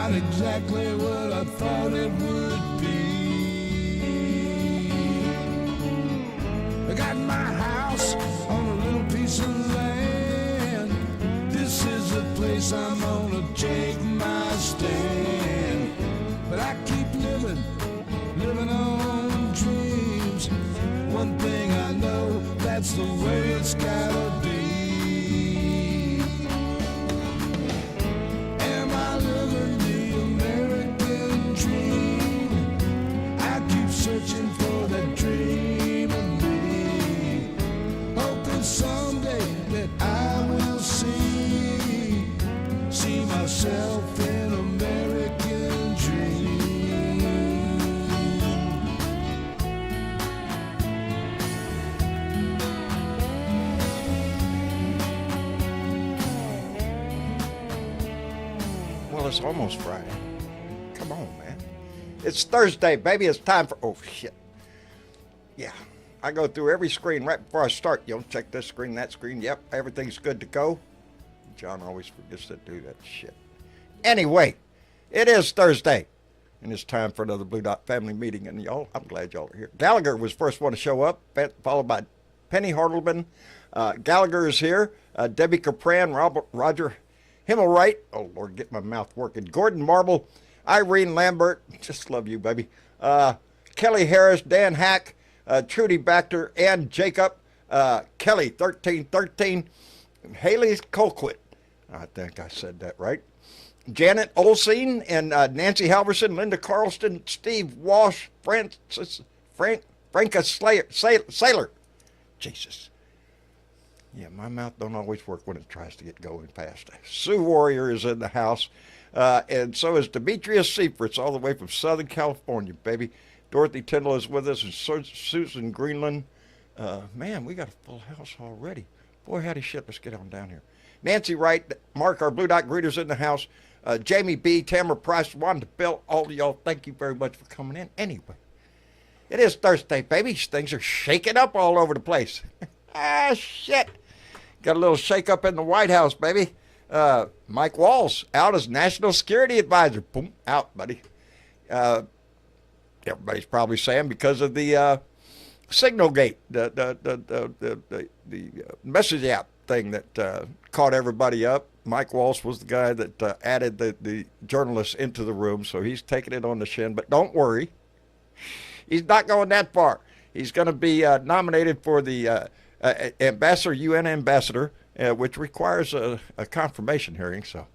not exactly what I thought it would be. I got my house on a little piece of land. This is the place I'm gonna take my stand. But I keep living on dreams. One thing I know, that's the way it's gotta be. Am I living the American dream? I keep searching for that dream of me, hoping someday that I will see myself in American dream. Well, it's almost Friday. Come on, man. It's Thursday, baby. It's time for... Oh, shit. Yeah. I go through every screen right before I start. Check this screen, that screen. Yep, everything's good to go. John always forgets to do that shit. Anyway, it is Thursday, and it's time for another Blue Dot family meeting. And y'all, I'm glad y'all are here. Gallagher was first one to show up, followed by Penny Hartleman. Gallagher is here. Debbie Capran, Roger Himmelwright. Oh, Lord, get my mouth working. Gordon Marble, Irene Lambert. Just love you, baby. Kelly Harris, Dan Hack, Trudy Baxter, and Jacob. Kelly, 1313. Haley Colquitt. I think I said that right. Janet Olseen and Nancy Halverson, Linda Carlston, Steve Walsh, Franca Saylor. Jesus. Yeah, my mouth don't always work when it tries to get going fast. Sue Warrior is in the house. And so is Demetrius Seifritz, all the way from Southern California, baby. Dorothy Tyndall is with us, and Susan Greenland. Man, we got a full house already. Boy, howdy shit, let's get on down here. Nancy Wright, Mark, our Blue Dot greeters in the house. Jamie B., Tamara Price, Wanda Bill, all of y'all, thank you very much for coming in. Anyway, it is Thursday, baby. Things are shaking up all over the place. Shit. Got a little shake up in the White House, baby. Mike Waltz out as National Security Advisor. Boom, out, buddy. Everybody's probably saying because of the Signal Gate, the message app thing that caught everybody up. Mike Waltz was the guy that added the journalists into the room, so he's taking it on the chin. But don't worry, he's not going that far. He's going to be nominated for the ambassador, UN ambassador, which requires a confirmation hearing. So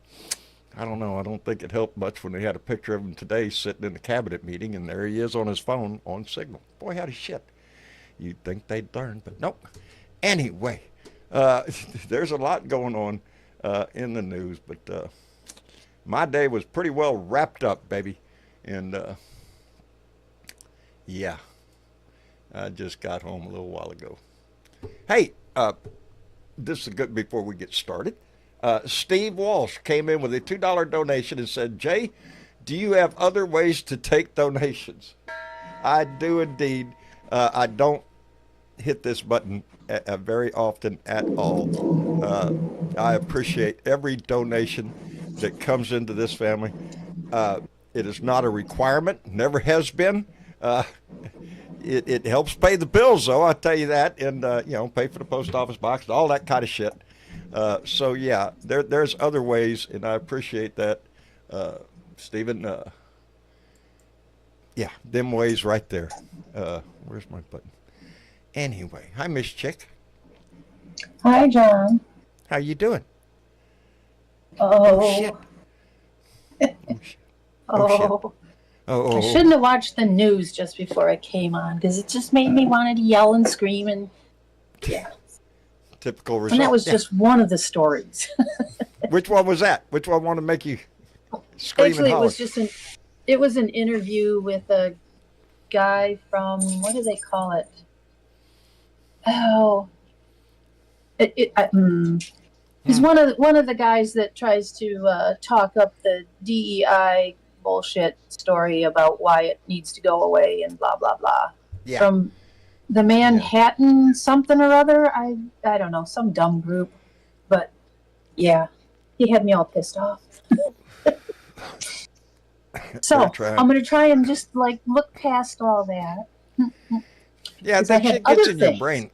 I don't know. I don't think it helped much when they had a picture of him today sitting in the cabinet meeting, and there he is on his phone on Signal. Boy, howdy shit. You'd think they'd learn, but nope. Anyway, there's a lot going on in the news, but my day was pretty well wrapped up, baby. And yeah, I just got home a little while ago. Hey, this is good before we get started. Steve Walsh came in with a $2 donation and said, Jay, do you have other ways to take donations? I do indeed. I don't hit this button very often at all. I appreciate every donation that comes into this family. It is not a requirement, never has been. It helps pay the bills, though, I'll tell you that, and pay for the post office box, all that kind of shit. So yeah, there's other ways, and I appreciate that, Stephen. Yeah, them ways right there. Where's my button? Anyway, hi, Miss Chick. Hi, John. How you doing? Oh. Shit. Oh, shit. Oh. Oh. I shouldn't have watched the news just before I came on because it just made me want to yell and scream and yeah. Typical result. And that was just one of the stories. Which one was that? Which one wanted to make you scream Actually, and holler? it was an interview with a guy from, what do they call it? Oh, he's one of the guys that tries to talk up the DEI bullshit story about why it needs to go away and blah blah blah. Yeah. From the Manhattan something or other. I don't know, some dumb group, but yeah, he had me all pissed off. So They're trying. I'm going to try and just like look past all that. Yeah, 'Cause I that had shit gets other in your things. brain.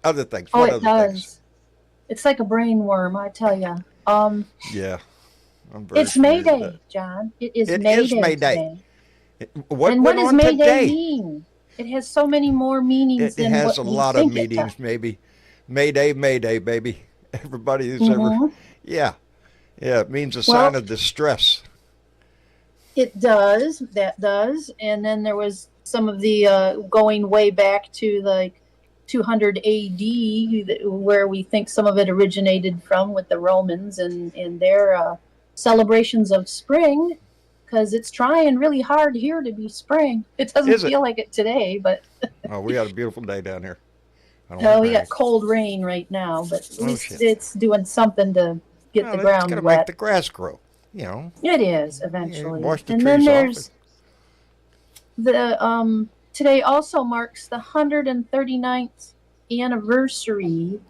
Other things. Oh, What it other does. things? It's like a brain worm, I tell you. Yeah, I'm very It's familiar with that. Mayday, John. It is It is Mayday Mayday. today. What And what went does on Mayday today? mean? It has so many more meanings It than has what a you lot of think it does. meanings, maybe. Mayday, Mayday, baby. Everybody who's ever, hmm yeah, yeah, it means a sign Well, of distress. it does. That does. And then there was some of the going way back to like 200 AD, where we think some of it originated from with the Romans and their celebrations of spring, because it's trying really hard here to be spring. It doesn't Is it? feel like it today, but Oh, we had a beautiful day down here. I don't want no, to we got brag. cold rain right now, but at Oh, least shit. it's doing something to get the Well, it's going ground to make the wet. grass grow. You know, It is you eventually. wash the And then trees off. there's the today also marks the 139th anniversary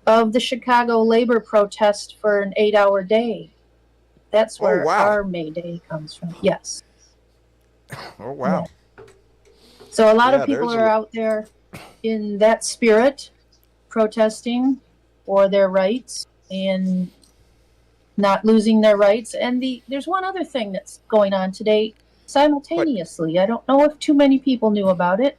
of the Chicago labor protest for an 8-hour day. That's Oh, where wow. our May Day comes from. Yes. Oh, wow. Yeah. So a lot Yeah, of people there's are out there in that spirit, protesting for their rights and not losing their rights. And there's one other thing that's going on today simultaneously. I don't know if too many people knew about it,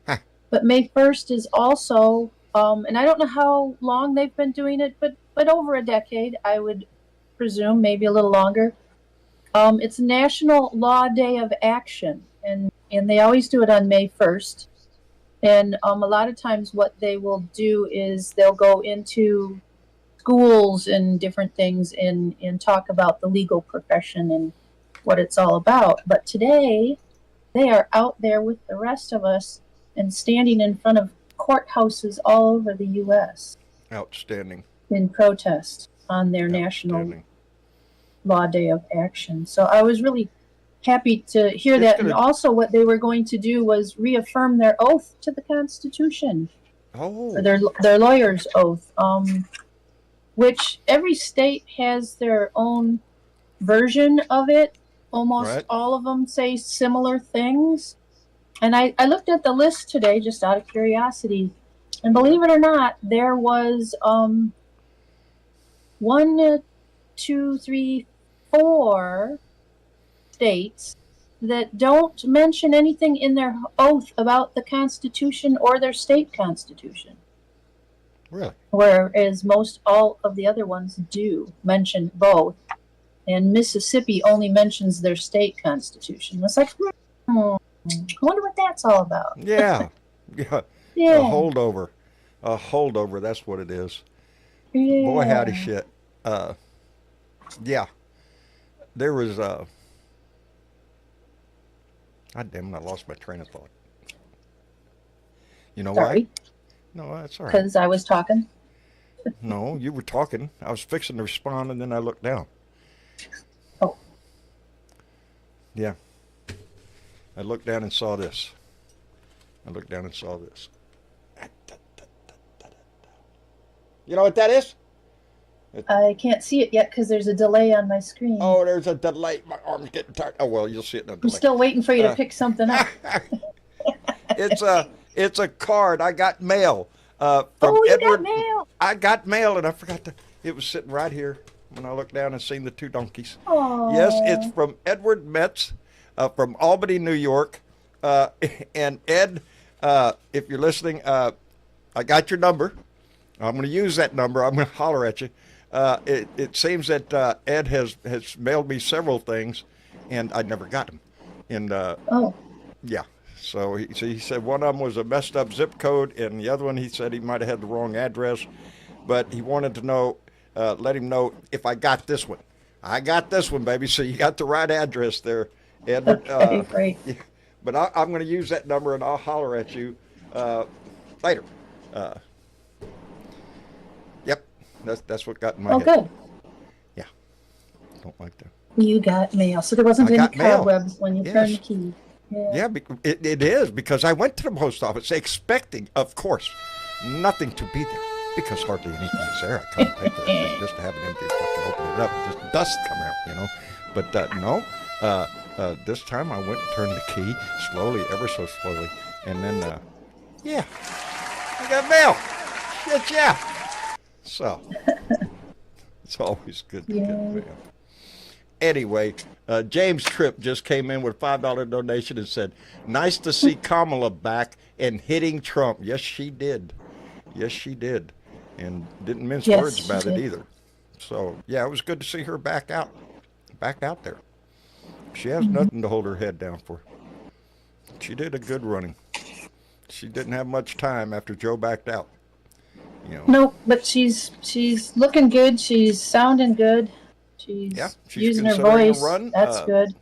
Huh. but May 1st is also, and I don't know how long they've been doing it, but over a decade, I would presume, maybe a little longer. It's National Law Day of Action, and they always do it on May 1st. And a lot of times what they will do is they'll go into schools and different things and talk about the legal profession and what it's all about. But today, they are out there with the rest of us and standing in front of courthouses all over the U.S. outstanding. in protest on their National Outstanding. Law Day of Action. So I was really happy to hear It's that. And gonna. also what they were going to do was reaffirm their oath to the Constitution, Oh, or their lawyer's oath, which every state has their own version of it. Almost right. all of them say similar things. And I looked at the list today just out of curiosity. And believe it or not, there was 1, 2, 3, 4 states that don't mention anything in their oath about the Constitution or their state constitution. Really? Whereas most all of the other ones do mention both. And Mississippi only mentions their state constitution. It's like, I wonder what that's all about. Yeah. Yeah. Yeah. A holdover. A holdover. That's what it is. Yeah. Boy, howdy shit. Yeah. There was God damn it, I lost my train of thought. You know Sorry, why? No, that's all right. because I was talking. No, you were talking. I was fixing to respond, and then I looked down. Oh. Yeah. I looked down and saw this. I looked down and saw this. You know what that is? I can't see it yet because there's a delay on my screen. Oh, there's a delay. My arm's getting tired. Oh, well, you'll see it in a I'm delay. still waiting for you to pick something up. It's a card. I got mail from Oh, you Edward. got mail. I got mail, and I forgot to. It was sitting right here when I looked down and seen the two donkeys. Oh. Yes, it's from Edward Metz from Albany, New York. And Ed, if you're listening, I got your number. I'm going to use that number. I'm going to holler at you. It seems that Ed has mailed me several things, and I never got them. And yeah, so he said one of them was a messed up zip code, and the other one he said he might have had the wrong address, but he wanted to know, let him know if I got this one. I got this one, baby. So you got the right address there, Edward. Okay, great. Yeah, but I'm going to use that number, and I'll holler at you later. Yep, that's what got in my Oh, head. good. Yeah, don't like that. You got mail. So there wasn't I any got mail. cobwebs when you turned the Yes. key. Yeah. Yeah, it is, because I went to the post office expecting, of course, nothing to be there, because hardly anything is there. I come to think of it, just to have an empty fucking open it up and just dust come out, you know. But no, this time I went and turned the key slowly, ever so slowly, and then yeah, I got mail. Shit, yeah. So it's always good to get mail. Anyway, James Tripp just came in with a $5 donation and said, "Nice to see Kamala back and hitting Trump." Yes, she did. Yes, she did, and didn't mince words about it either. So yeah, it was good to see her back out there. She has nothing to hold her head down for. She did a good running. She didn't have much time after Joe backed out. You know. No, but she's looking good. She's sounding good. She's using her voice. Run, that's good.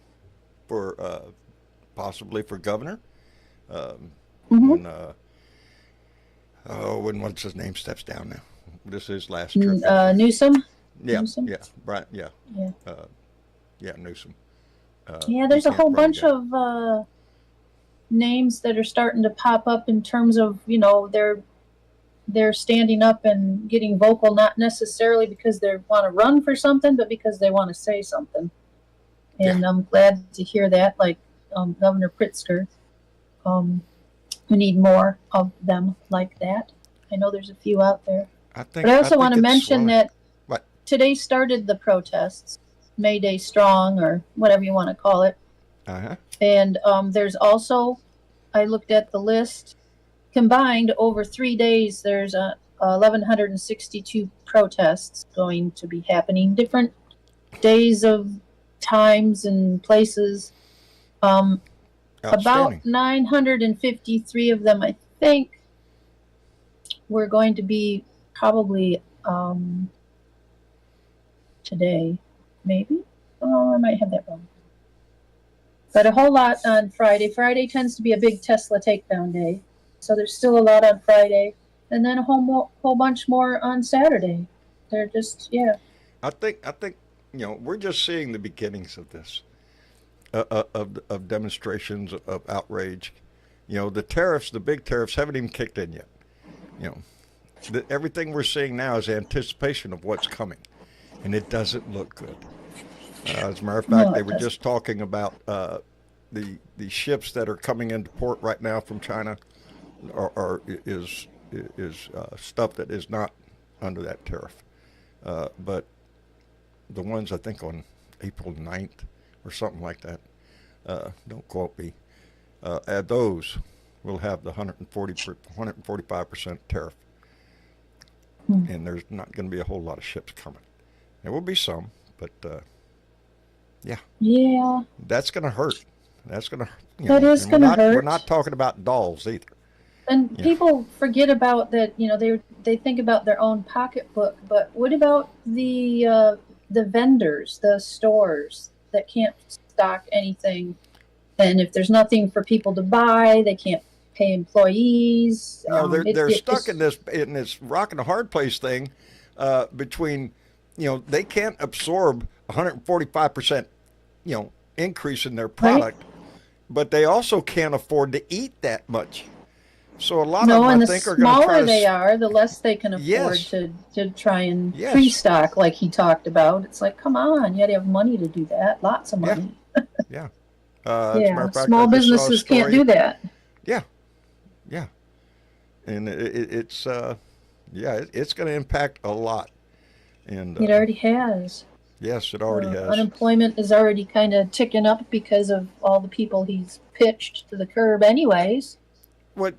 For possibly for governor. When what's his name steps down now? This is his last trip. Newsom. Yeah, Newsom? yeah, right, yeah. Newsom. There's a whole bunch of names that are starting to pop up in terms of, they're standing up and getting vocal, not necessarily because they want to run for something, but because they want to say something. And I'm glad to hear that, like Governor Pritzker. We need more of them like that. I know there's a few out there. But I also want to mention that today started the protests, Mayday Strong, or whatever you want to call it. And there's also, I looked at the list, combined over 3 days, there's 1,162 protests going to be happening, different days of times and places. About 953 of them, I think, were going to be probably today, maybe. Oh, I might have that wrong. But a whole lot on Friday. Friday tends to be a big Tesla takedown day, so there's still a lot on Friday, and then a whole bunch more on Saturday. They're just I think we're just seeing the beginnings of this, of demonstrations of outrage. The tariffs, the big tariffs, haven't even kicked in yet. Everything we're seeing now is anticipation of what's coming, and it doesn't look good. As a matter of fact, they were just talking about the ships that are coming into port right now from China is stuff that is not under that tariff. But the ones I think on April 9th or something like that, don't quote me, those will have the 145% tariff. And there's not going to be a whole lot of ships coming. There will be some, but that's going to hurt. That's going to that is going to hurt. We're not talking about dolls either. And people forget about that. They think about their own pocketbook, but what about the vendors, the stores that can't stock anything, and if there's nothing for people to buy, they can't pay employees. They're stuck in this rock and a hard place thing between, they can't absorb 145%, increase in their product, but they also can't afford to eat that much. So a lot of them, I think, are going to try to... The smaller they are, the less they can afford to try and pre-stock like he talked about. It's like, come on, you got to have money to do that. Lots of money. Yeah. Small businesses can't do that. Yeah. And it's going to impact a lot. And it already has. Yes, it already has. Unemployment is already kind of ticking up because of all the people he's pitched to the curb anyways. Well,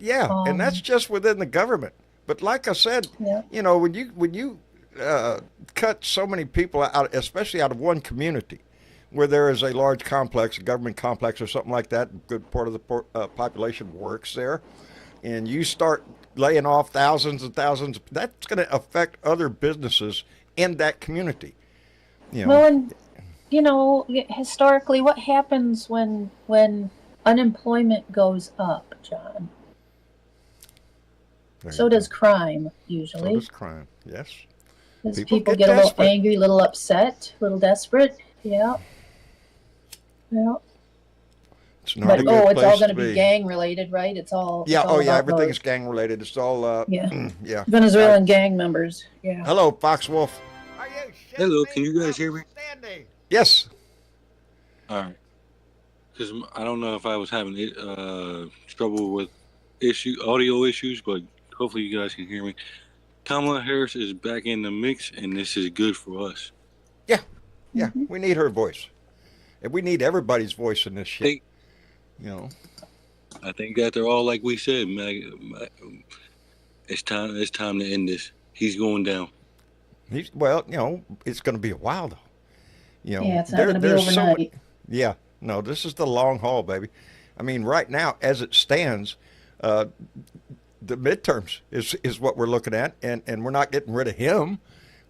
and that's just within the government. But like I said, when you cut so many people out, especially out of one community, where there is a large complex, a government complex or something like that, a good part of the population works there, and you start laying off thousands and thousands, that's going to affect other businesses in that community. Well, and historically, what happens when unemployment goes up, John? So does crime, usually. So does crime, yes. Because people get a little angry, a little upset, a little desperate. Yeah. It's not a good place it's all going to be gang related, right? It's all. Everything's gang related. It's all Venezuelan gang members. Yeah. Hello, Fox Wolf. Hello, can you guys hear me? Yes. All right. Because I don't know if I was having trouble with audio issues, but hopefully you guys can hear me. Kamala Harris is back in the mix, and this is good for us. Yeah, we need her voice, and we need everybody's voice in this shit. I think that they're all like we said. It's time to end this. He's going down. It's going to be a while though. It's not going to be overnight. No, this is the long haul, baby. I mean, right now, as it stands, the midterms is what we're looking at, and we're not getting rid of him.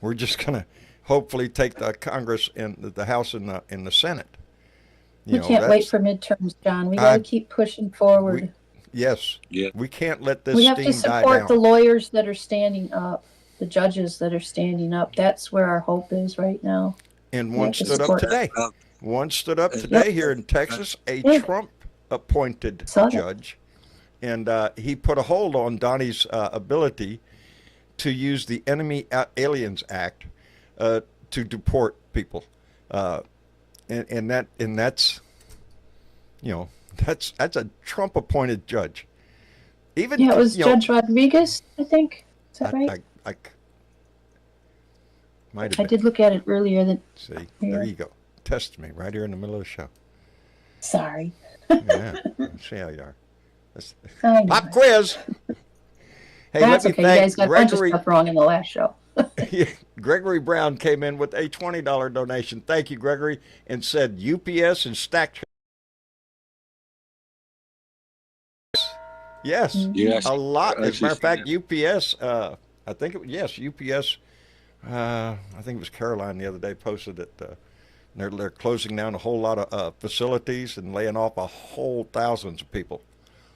We're just going to hopefully take the Congress and the House and the Senate. We can't wait for midterms, John. We got to keep pushing forward. We can't let this We have to steam die support down. the lawyers that are standing up, the judges that are standing up. That's where our hope is right now. And one stood up today. One stood up today here in Texas, a Trump-appointed judge. And he put a hold on Donnie's ability to use the Enemy Aliens Act to deport people. And that's a Trump-appointed judge. Even it was Judge Rodriguez, I think. Is that right? I did look at it earlier. There you go. Test me right here in the middle of the show. Sorry. Yeah, see how you are. Pop quiz. Hey, that's okay. You guys got a bunch of stuff wrong in the last show. Gregory Brown came in with a $20 donation. Thank you, Gregory, and said UPS and stack. Yes, a lot. As a matter of fact, UPS. I think UPS. I think it was Caroline the other day posted that they're closing down a whole lot of facilities and laying off a whole thousands of people.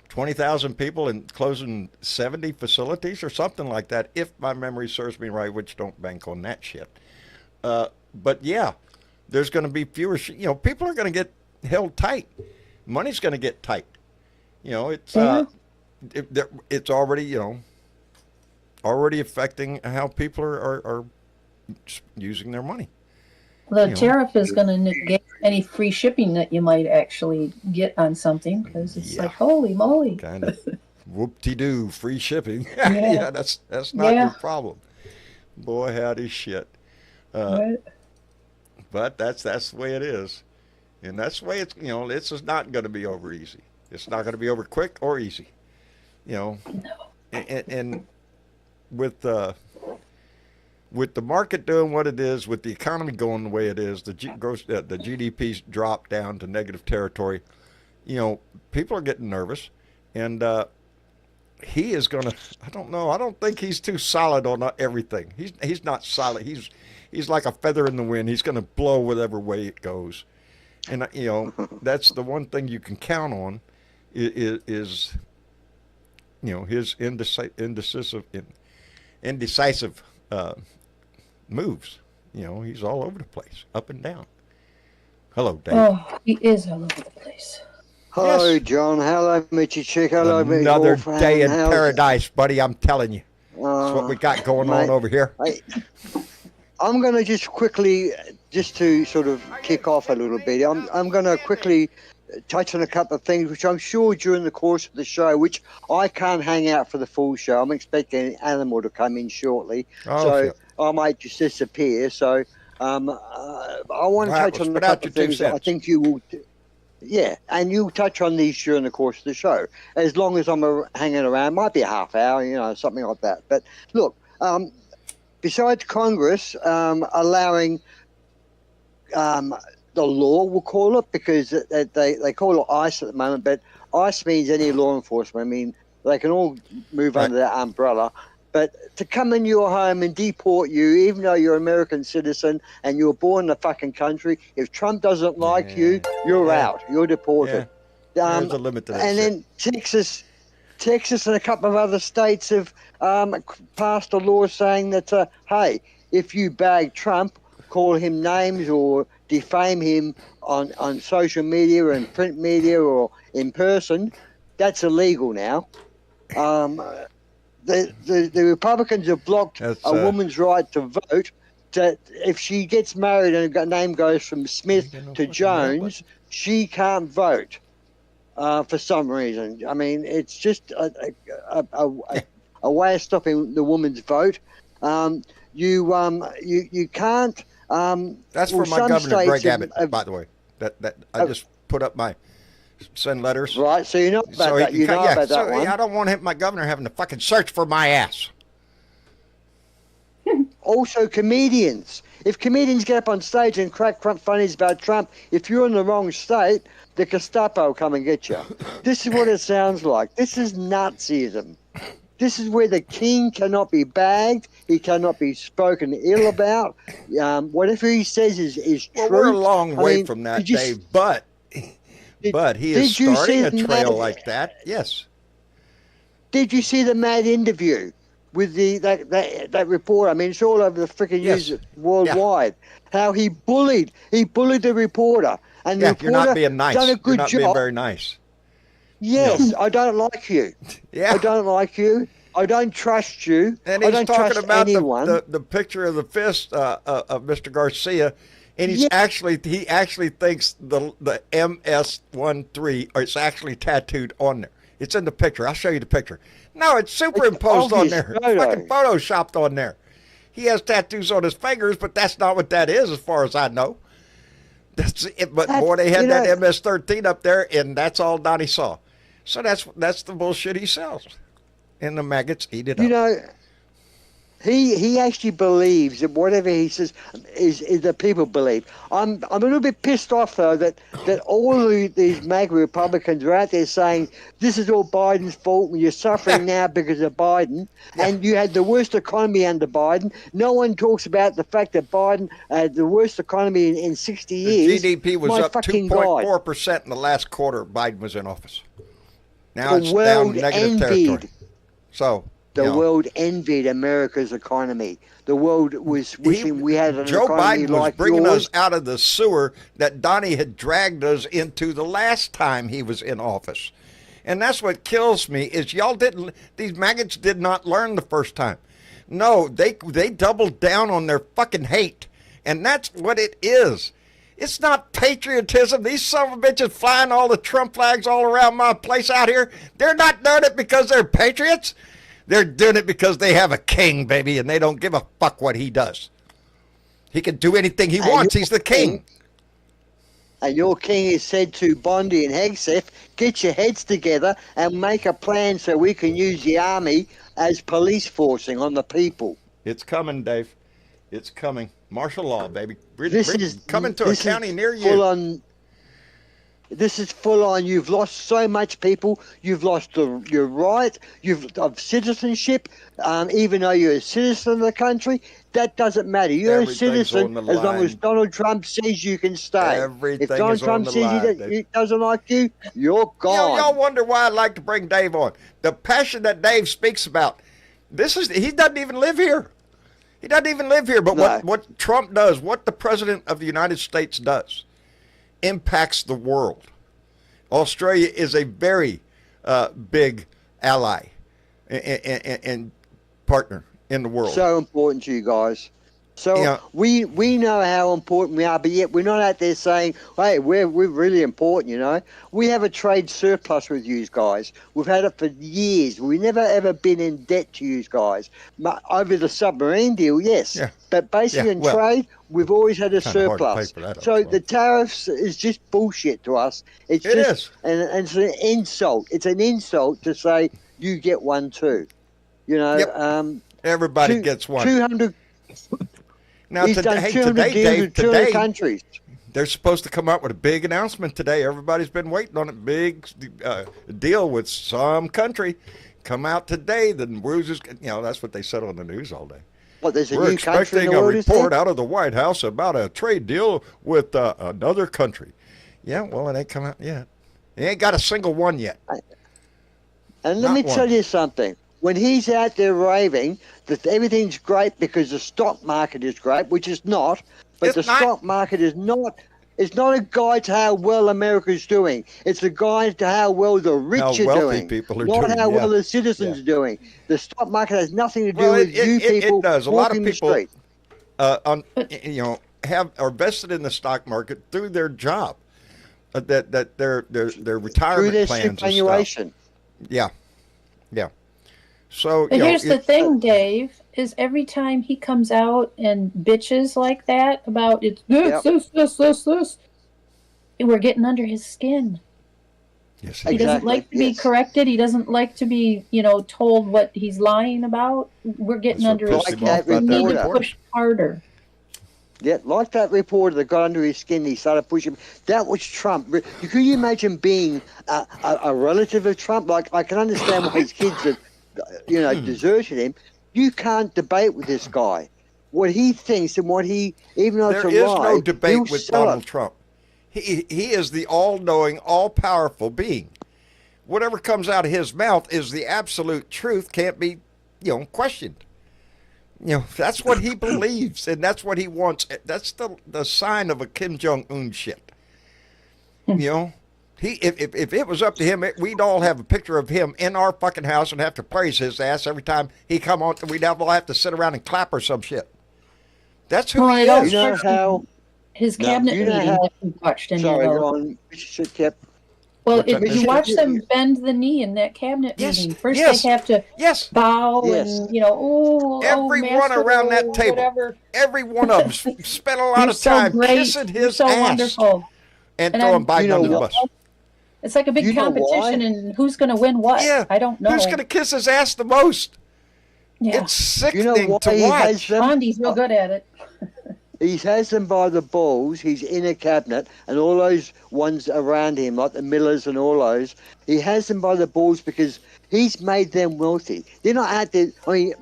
20,000 people and closing 70 facilities or something like that, if my memory serves me right, which don't bank on that shit. But yeah, there's going to be fewer, people are going to get held tight. Money's going to get tight. It's already, already affecting how people are using their money. The tariff is going to negate any free shipping that you might actually get on something, because it's like, holy moly. Kind of whoop-de-doo, free shipping. That's not your problem. Boy, howdy shit. But that's the way it is. And that's the way it's, this is not going to be over easy. It's not going to be over quick or easy. No. And with the market doing what it is, with the economy going the way it is, the GDP's dropped down to negative territory. People are getting nervous, and he is going to. I don't know. I don't think he's too solid on everything. He's not solid. He's like a feather in the wind. He's going to blow whatever way it goes, and that's the one thing you can count on is his indecisive moves. He's all over the place, up and down. Hello, Dave. Oh, he is all over the place. Hello, John. Hello, Mitchy Chick. Hello, another day in paradise, buddy. I'm telling you. That's what we got going on over here. I'm going to just quickly, just to sort of kick off a little bit, I'm going to quickly touch on a couple of things, which I'm sure during the course of the show, which I can't hang out for the full show. I'm expecting an animal to come in shortly. I might just disappear. So I want to touch on a couple of things that I think you will. And you'll touch on these during the course of the show. As long as I'm hanging around, might be a half hour, something like that. But look, besides Congress allowing the law, we'll call it, because they call it ICE at the moment, but ICE means any law enforcement. I mean, they can all move under that umbrella. But to come in your home and deport you, even though you're an American citizen and you were born in the fucking country, if Trump doesn't like you, you're out. You're deported. There's a limit to that. And then Texas and a couple of other states have passed a law saying that, hey, if you bag Trump, call him names or defame him on social media and print media or in person, that's illegal now. The Republicans have blocked a woman's right to vote that if she gets married and her name goes from Smith to Jones, she can't vote for some reason. I mean, it's just a way of stopping the woman's vote. You can't. That's for my governor, Greg Abbott, by the way. That I just put up my send letters. Right, so you know about that. You know about that one. I don't want my governor having to fucking search for my ass. Also, comedians. If comedians get up on stage and crack funnies about Trump, if you're in the wrong state, the Gestapo will come and get you. This is what it sounds like. This is Nazism. This is where the king cannot be bagged. He cannot be spoken ill about. Whatever he says is true. Well, we're a long way from that, Dave, but he is starting a trail like that. Yes. Did you see the mad interview with that reporter? I mean, it's all over the freaking news worldwide. Yeah. How he bullied the reporter, and the reporter you're not being nice. Done a good you're not job. Being very nice. Yes, I don't like you. Yeah, I don't like you. I don't trust you. And he's I don't talking trust about anyone. the picture of the fist of Mr. Garcia, and he actually thinks the MS-13 is actually tattooed on there. It's in the picture. I'll show you the picture. No, it's superimposed on there. It's fucking photoshopped on there. He has tattoos on his fingers, but that's not what that is, as far as I know. That's it. But boy, they had that MS-13 up there, and that's all Donnie saw. So that's the bullshit he sells, and the maggots eat it up. You know, he actually believes that whatever he says is that people believe. I'm a little bit pissed off though that all these MAGA Republicans are out there saying this is all Biden's fault and you're suffering now because of Biden, and you had the worst economy under Biden. No one talks about the fact that Biden had the worst economy in 60 years. The GDP was up 2.4% in the last quarter Biden was in office. Now it's down negative territory. So the world envied America's economy. The world was wishing we had an Joe economy Biden was like bringing yours. us out of the sewer that Donnie had dragged us into the last time he was in office. And that's what kills me is these maggots did not learn the first time. No, they doubled down on their fucking hate. And that's what it is. It's not patriotism. These son of a bitches flying all the Trump flags all around my place out here. They're not doing it because they're patriots. They're doing it because they have a king, baby, and they don't give a fuck what he does. He can do anything he wants. He's the king. And your king is said to Bondi and Hegseth, get your heads together and make a plan so we can use the army as police forcing on the people. It's coming, Dave. It's coming. Martial law, baby. This is coming to a county near you. This is full on. You've lost so much, people. You've lost your right of citizenship. Even though you're a citizen of the country, that doesn't matter. You're a citizen as long as Donald Trump says you can stay. If Donald Trump says he doesn't like you, you're gone. Y'all wonder why I like to bring Dave on. The passion that Dave speaks about. He doesn't even live here. He doesn't even live here. But what Trump does, what the President of the United States does, impacts the world. Australia is a very big ally and partner in the world. So important to you guys. So we know how important we are, but yet we're not out there saying, hey, we're really important, you know. We have a trade surplus with you guys. We've had it for years. We've never, ever been in debt to you guys. Over the submarine deal, yes. Yeah. But basically in trade, we've always had a surplus. So the tariffs is just bullshit to us. And it's an insult. It's an insult to say you get one too. You know, everybody gets one. 200. Now, today, countries. They're supposed to come out with a big announcement today. Everybody's been waiting on a big deal with some country. Come out today. The news is, that's what they said on the news all day. What, there's a We're new country in expecting the a world, report out of the White House about a trade deal with another country. Yeah, well, it ain't come out yet. They ain't got a single one yet. And let me tell you something. When he's out there raving that everything's great because the stock market is great, which is not, but stock market is not. It's not a guide to how well America's doing. It's a guide to how well the rich are doing, not how well the citizens are doing. The stock market has nothing to do with you people it does. A lot of people. are vested in the stock market through their job, that their through retirement their plans and stuff. superannuation. Yeah. So But here's the thing, Dave, is every time he comes out and bitches like that about it's this, we're getting under his skin. Yes, He doesn't like to be corrected. He doesn't like to be, told what he's lying about. We're getting under his skin. We need to push harder. Yeah, like that reporter that got under his skin, he started pushing. That was Trump. Could you imagine being a relative of Trump? Like, I can understand why his kids have, deserted him. You can't debate with this guy. What he thinks and what he, even though it's a lie, there is no debate with Donald Trump. He is the all-knowing, all-powerful being. Whatever comes out of his mouth is the absolute truth, can't be, questioned. That's what he believes, and that's what he wants. That's the sign of a Kim Jong-un shit. If it was up to him, we'd all have a picture of him in our fucking house and have to praise his ass every time he come on. We'd all have to sit around and clap or some shit. That's who he is. You know how his cabinet meeting that we watched any Sorry, of go on. Well, you watch them bend the knee in that cabinet meeting. First, they have to bow and, everyone around that table, whatever. every one of them spent a lot of time kissing his ass wonderful. And throwing Biden under the bus. It's like a big competition, and who's going to win what? Yeah, I don't know. Who's going to kiss his ass the most? Yeah. It's sickening to watch. Andy's real good at it. He has them by the balls. He's in a cabinet, and all those ones around him, like the Millers and all those, he has them by the balls because he's made them wealthy. They're not out there. I mean,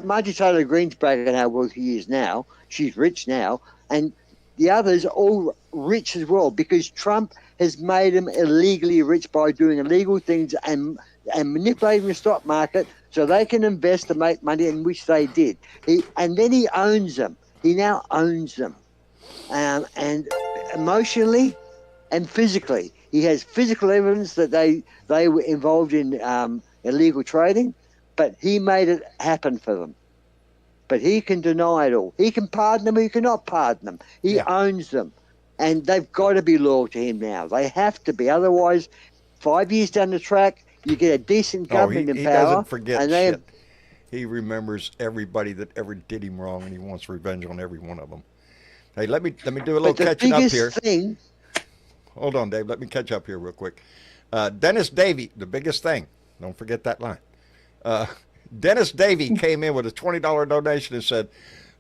Marjorie Taylor Greene's bragging how wealthy he is now. She's rich now, and the others are all rich as well because Trump has made them illegally rich by doing illegal things and manipulating the stock market so they can invest to make money, in which they did. And then he owns them. He now owns them, and emotionally and physically. He has physical evidence that they were involved in illegal trading, but he made it happen for them. But he can deny it all. He can pardon them or he cannot pardon them. He owns them, and they've got to be loyal to him now. They have to be. Otherwise, 5 years down the track, you get a decent government in power. He doesn't forget shit. He remembers everybody that ever did him wrong, and he wants revenge on every one of them. Hey, let me do a little catching up here. Hold on, Dave. Let me catch up here real quick. Dennis Davey, the biggest thing. Don't forget that line. Dennis Davey came in with a $20 donation and said,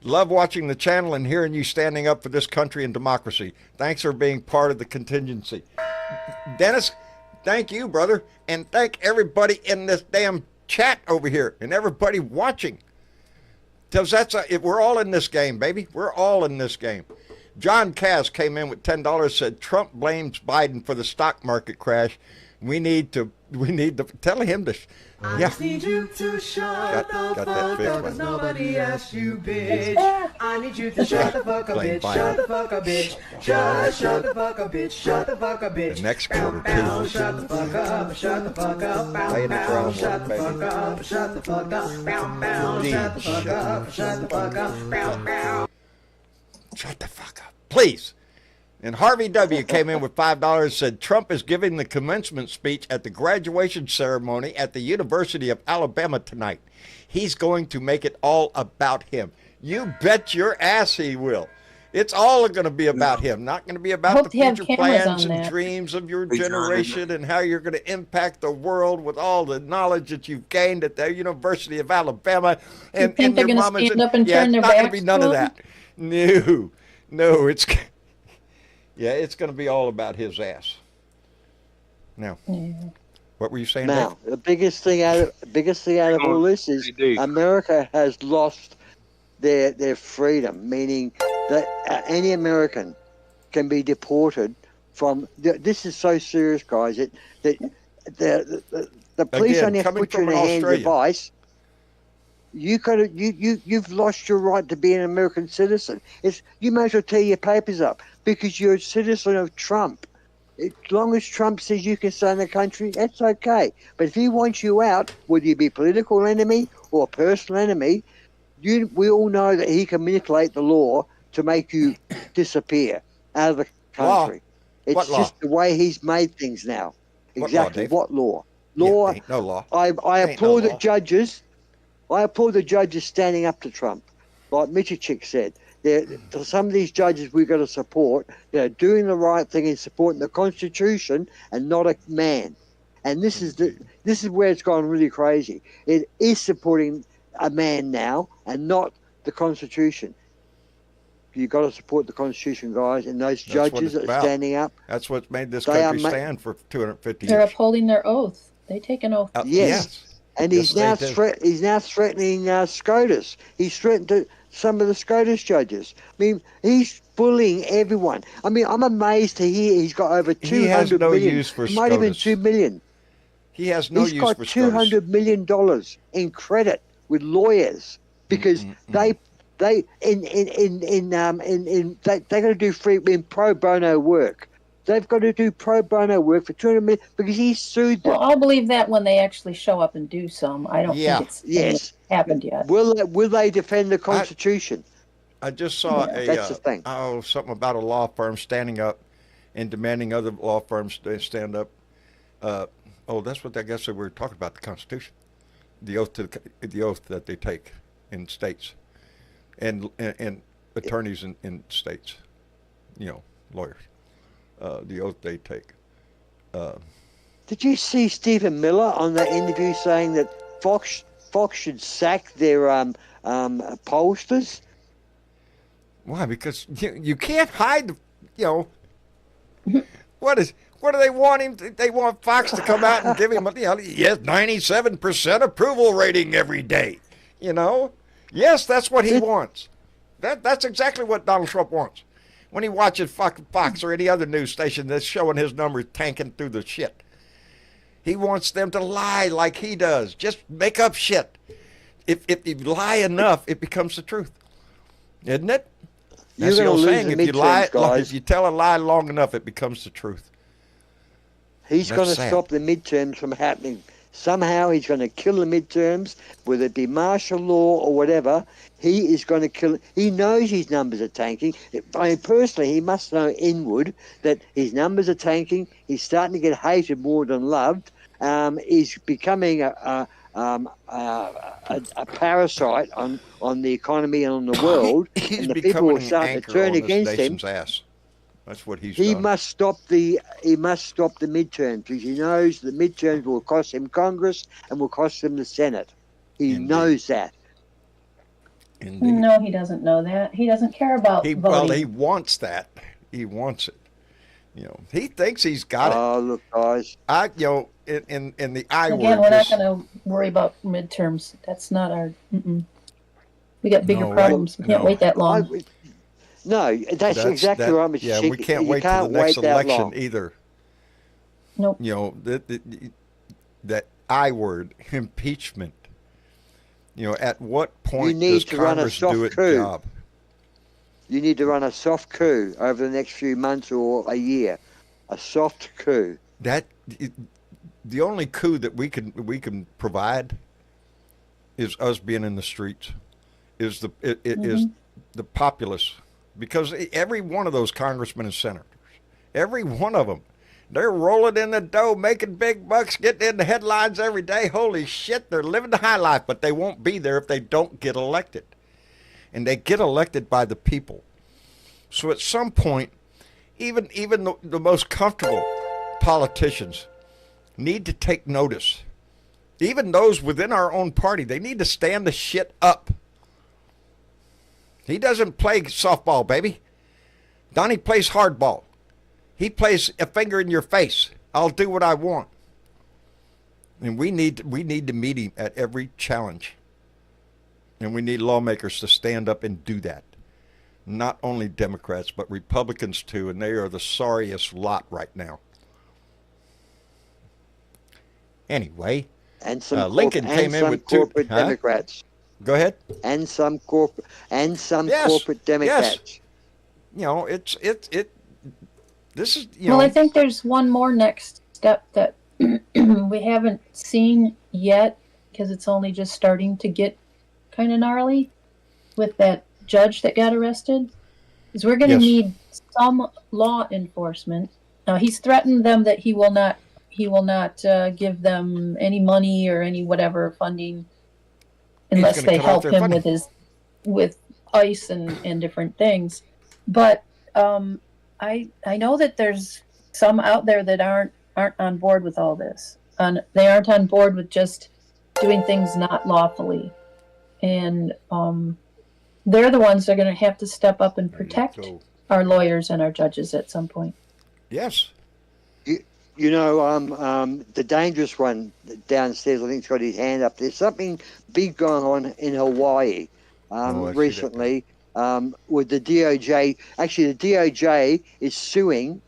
"Love watching the channel and hearing you standing up for this country and democracy. Thanks for being part of the contingency." Dennis, thank you, brother, and thank everybody in this damn chat over here and everybody watching, because we're all in this game, baby. We're all in this game. John Cass came in with $10, said Trump blames Biden for the stock market crash. We need to tell him to I just need you to shut the fuck up, cause nobody asked you, bitch. I need you to shut the fuck up, bitch. Shut the fuck up, bitch. Shut the fuck up, bitch. Shut the fuck up, bitch. The next quarter, too. Shut the fuck up. Shut the fuck up. Play the drum, shut the fuck up. Shut the fuck up. Shut the fuck up. Shut the fuck up. Shut the fuck up, please. And Harvey W. came in with $5, said Trump is giving the commencement speech at the graduation ceremony at the University of Alabama tonight. He's going to make it all about him. You bet your ass he will. It's all going to be about him, not going to be about the future plans and dreams of your generation and how you're going to impact the world with all the knowledge that you've gained at the University of Alabama. And they're going to stand up and turn their backs? It's not going to be none of that. No, it's... Yeah, it's going to be all about his ass. Now, what were you saying? Now, Dave? the biggest thing out of all this is America has lost their freedom, meaning that any American can be deported from. This is so serious, guys. The police only have to put you in a hand device. You've lost your right to be an American citizen. You may as well tear your papers up because you're a citizen of Trump. As long as Trump says you can stay in the country, that's okay. But if he wants you out, whether you be political enemy or personal enemy, We all know that he can manipulate the law to make you disappear out of the country. It's What law? just the way he's made things now. What law, Exactly. Dave? What law? Yeah, Law. ain't no law. I Ain't applaud no the law. judges. I applaud the judges standing up to Trump. Like Michik said, some of these judges we've got to support. They're doing the right thing and supporting the Constitution and not a man. And this is where it's gone really crazy. It is supporting a man now and not the Constitution. You've got to support the Constitution, guys, and those That's what judges it's that are about. standing up. That's what's made this They are country stand for 250 They're years. upholding their oath. They take an oath. Yes. And Yes, he's now threatening SCOTUS. He's threatened some of the SCOTUS judges. I mean, he's bullying everyone. I mean, I'm amazed to hear he's got over 200 He has no million. use for It might have been SCOTUS. 2 million. He has no He's use got for SCOTUS. $200 million in credit with lawyers because they're going to do free in pro bono work. They've got to do pro bono work for 200 million because he sued them. Well, I'll believe that when they actually show up and do some. I don't think it's happened yet. Will they defend the Constitution? I just saw that's the thing. Something about a law firm standing up and demanding other law firms to stand up. That's what I guess they were talking about, the Constitution, the oath that they take in states, and attorneys in states, lawyers, the oath they take. Did you see Stephen Miller on that interview saying that Fox should sack their pollsters? Why? Because you can't hide what do they want him? They want Fox to come out and give him, he has 97% approval rating every day. Yes, that's what he wants. That's exactly what Donald Trump wants. When he watches Fox or any other news station that's showing his numbers tanking through the shit, he wants them to lie like he does. Just make up shit. If you lie enough, it becomes the truth, isn't it? That's the old saying. If you tell a lie long enough, it becomes the truth. He's going to stop the midterms from happening. Somehow he's going to kill the midterms, whether it be martial law or whatever. He is going to kill. He knows his numbers are tanking. I mean, personally, he must know inward that his numbers are tanking. He's starting to get hated more than loved. He's becoming a parasite on the economy and on the world. He's and the becoming people are starting to turn against him. Ass. That's what he's He done. must stop the midterms because he knows the midterms will cost him Congress and will cost him the Senate. He knows that. Indeed. No, he doesn't know that. He doesn't care about voting. Well, he wants that. He wants it. He thinks he's got it. Oh, look, guys. In the I word. Again, we're not going to worry about midterms. That's not our. We got bigger problems. We can't wait that long. No, that's exactly right, Mr. Yeah, Chick. we can't wait till the next election either. Nope. That I word, impeachment. At what point need does to run a Congress soft do its coup. job? You need to run a soft coup over the next few months or a year. A soft coup. The only coup that we can provide is us being in the streets. Is the populace. Because every one of those congressmen and senators, every one of them, they're rolling in the dough, making big bucks, getting in the headlines every day. Holy shit, they're living the high life, but they won't be there if they don't get elected. And they get elected by the people. So at some point, even the most comfortable politicians need to take notice. Even those within our own party, they need to stand the shit up. He doesn't play softball, baby. Donnie plays hardball. He plays a finger in your face. I'll do what I want. And we need to meet him at every challenge. And we need lawmakers to stand up and do that. Not only Democrats, but Republicans too, and they are the sorriest lot right now. Anyway, and some Lincoln came in with corporate Democrats. Go ahead. And some corporate Democrats. Yes. This is, Well, I think there's one more next step that we haven't seen yet because it's only just starting to get kind of gnarly. with that judge that got arrested is we're going to need some law enforcement. Now he's threatened them that he will not give them any money or any whatever funding unless they help him with ICE and different things. But I know that there's some out there that aren't on board with all this. They aren't on board with just doing things not lawfully, and they're the ones that are going to have to step up and protect our lawyers and our judges at some point. Yes. You know, the dangerous one downstairs, I think he's got his hand up. There's something big going on in Hawaii recently with the DOJ. Actually, the DOJ is suing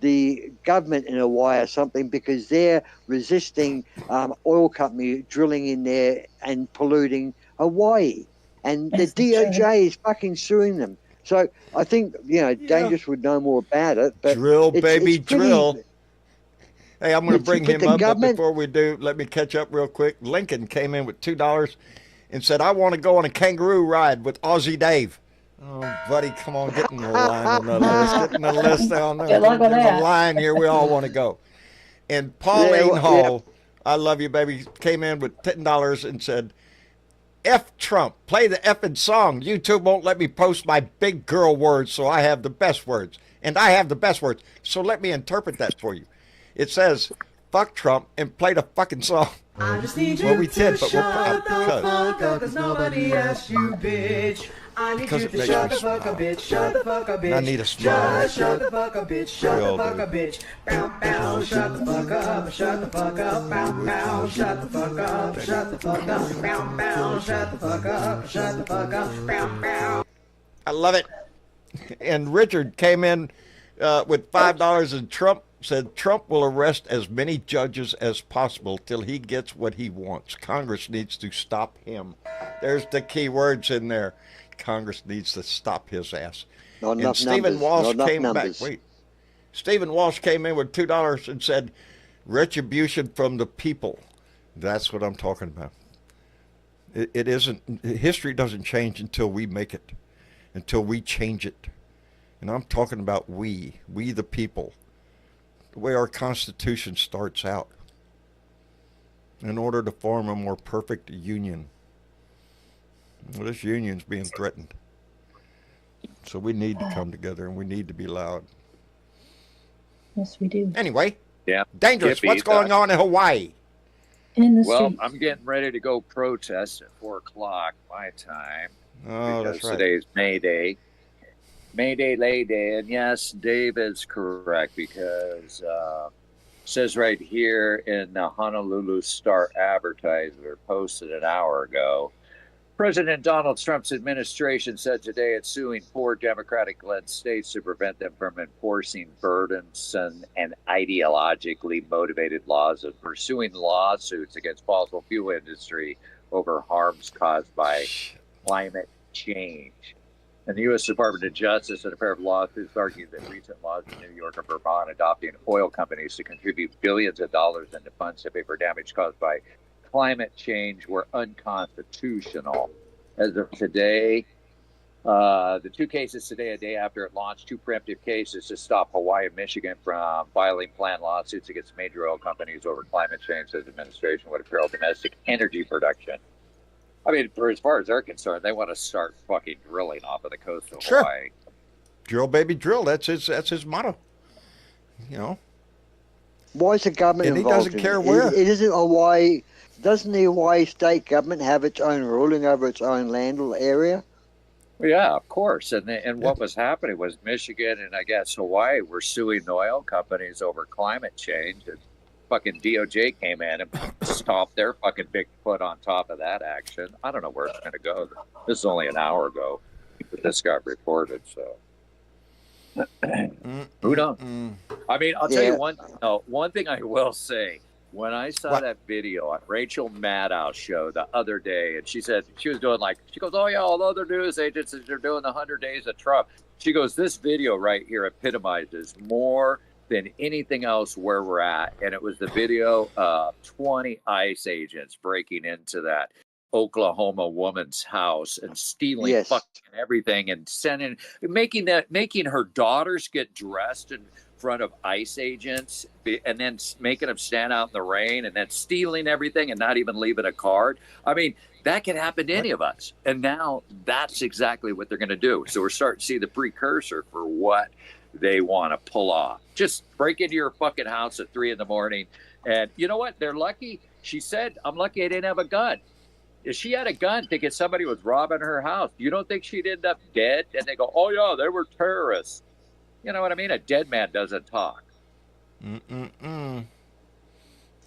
the government in Hawaii or something because they're resisting oil company drilling in there and polluting Hawaii. And the DOJ is fucking suing them. So I think, Dangerous would know more about it. But drill, baby, drill. Hey, I'm going to bring him up, but before we do, let me catch up real quick. Lincoln came in with $2 and said, I want to go on a kangaroo ride with Aussie Dave. Oh, buddy, come on, get in the line on the list. Get in the list down there. There's a line here we all want to go. And Pauline Hall, I love you, baby, came in with $10 and said, F Trump, play the effing song. YouTube won't let me post my big girl words, so I have the best words. And I have the best words, so let me interpret that for you. It says, fuck Trump and play the fucking song. I just need you to shut the fuck up, cause nobody asked you, bitch. I need you to shut the fuck up, bitch. Shut the fuck up, bitch. I need a smile. Shut the fuck up, bitch. Shut the fuck up, bitch. Bow, bow. Shut the fuck up. Shut the fuck up. Bow, bow. Shut the fuck up. Shut the fuck up. Bow, bow. Shut the fuck up. Shut the fuck up. Bow, bow. I love it. And Richard came in with $5 and Trump said Trump will arrest as many judges as possible till he gets what he wants. Congress needs to stop him. There's the key words in there. Congress needs to stop his ass. And Stephen Walsh came back. Wait. Stephen Walsh came in with $2 and said, retribution from the people. That's what I'm talking about. It isn't, history doesn't change until we make it, until we change it. And I'm talking about we the people. The way our Constitution starts out, in order to form a more perfect union. Well, this union's being threatened. So we need to come together and we need to be loud. Yes, we do. Anyway, yeah, Dangerous, what's going on in Hawaii? Well, I'm getting ready to go protest at 4 o'clock my time. Oh, that's right. Today's Mayday. Mayday, Lay Day, and yes, Dave is correct because it says right here in the Honolulu Star Advertiser posted an hour ago, President Donald Trump's administration said today it's suing 4 Democratic-led states to prevent them from enforcing burdensome and ideologically motivated laws and pursuing lawsuits against fossil fuel industry over harms caused by climate change. And the U.S. Department of Justice and a pair of lawsuits argued that recent laws in New York and Vermont adopting oil companies to contribute billions of dollars into funds to pay for damage caused by climate change were unconstitutional. As of today, the 2 cases today, a day after it launched 2 preemptive cases to stop Hawaii and Michigan from filing planned lawsuits against major oil companies over climate change, says administration would imperil domestic energy production. I mean, for as far as they're concerned, they want to start fucking drilling off of the coast of Hawaii. Drill, baby, drill. That's his motto. You know. Why is the government involved? And he doesn't care where. It isn't Hawaii. Doesn't the Hawaii state government have its own ruling over its own land or area? Well, yeah, of course. And what was happening was Michigan and I guess Hawaii were suing the oil companies over climate change. And fucking DOJ came in and stomped their fucking big foot on top of that action. I don't know where it's going to go. This is only an hour ago that this got reported, so who knows? I mean, I'll tell you one thing I will say. When I saw that video on Rachel Maddow's show the other day, and she said she was doing she goes, oh yeah, all the other news agencies are doing the 100 days of Trump. She goes, this video right here epitomizes more than anything else where we're at. And it was the video of 20 ICE agents breaking into that Oklahoma woman's house and stealing fucking everything and making her daughters get dressed in front of ICE agents and then making them stand out in the rain and then stealing everything and not even leaving a card. I mean, that could happen to any of us. And now that's exactly what they're going to do. So we're starting to see the precursor for what they want to pull off. Just break into your fucking house at 3 a.m. And you know what? They're lucky. She said, I'm lucky I didn't have a gun. If she had a gun thinking somebody was robbing her house, you don't think she'd end up dead? And they go, oh, yeah, they were terrorists. You know what I mean? A dead man doesn't talk.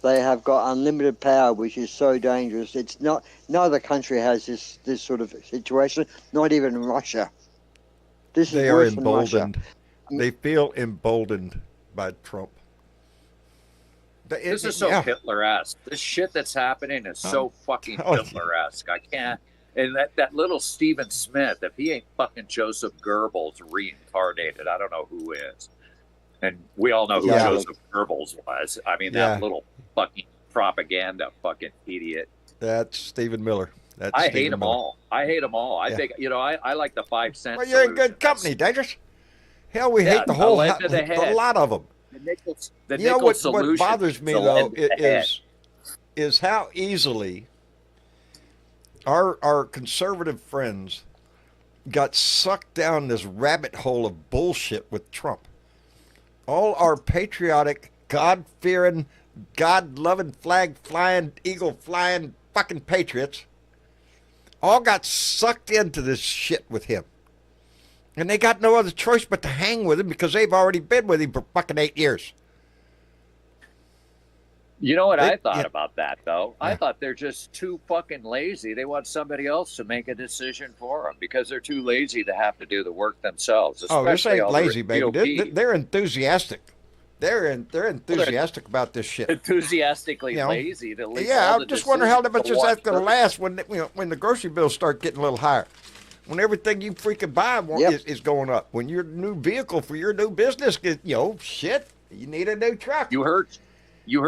They have got unlimited power, which is so dangerous. It's not. No other country has this sort of situation. Not even Russia. They are emboldened. They feel emboldened by Trump. This is so Hitler-esque. This shit that's happening is so fucking Hitler-esque. I can't. And that little Stephen Smith, if he ain't fucking Joseph Goebbels reincarnated, I don't know who is. And we all know who Joseph Goebbels was. I mean, that little fucking propaganda fucking idiot. That's Stephen Miller. I hate them all. I think, I like the 5 cents. Well, you're in good company, Dangerous. Hell, we hate the whole lot of them. The nickel what solution bothers me, though, is how easily our conservative friends got sucked down this rabbit hole of bullshit with Trump. All our patriotic, God-fearing, God-loving, flag-flying, eagle-flying fucking patriots all got sucked into this shit with him. And they got no other choice but to hang with him because they've already been with him for fucking 8 years. You know what I thought about that, though? I thought they're just too fucking lazy. They want somebody else to make a decision for them because they're too lazy to have to do the work themselves. Oh, this ain't lazy, baby. They're enthusiastic. They're enthusiastic about this shit. Enthusiastically lazy. To I just wonder how much is that going to last when the grocery bills start getting a little higher. When everything you freaking buy is going up. When your new vehicle for your new business gets, shit, you need a new truck. You heard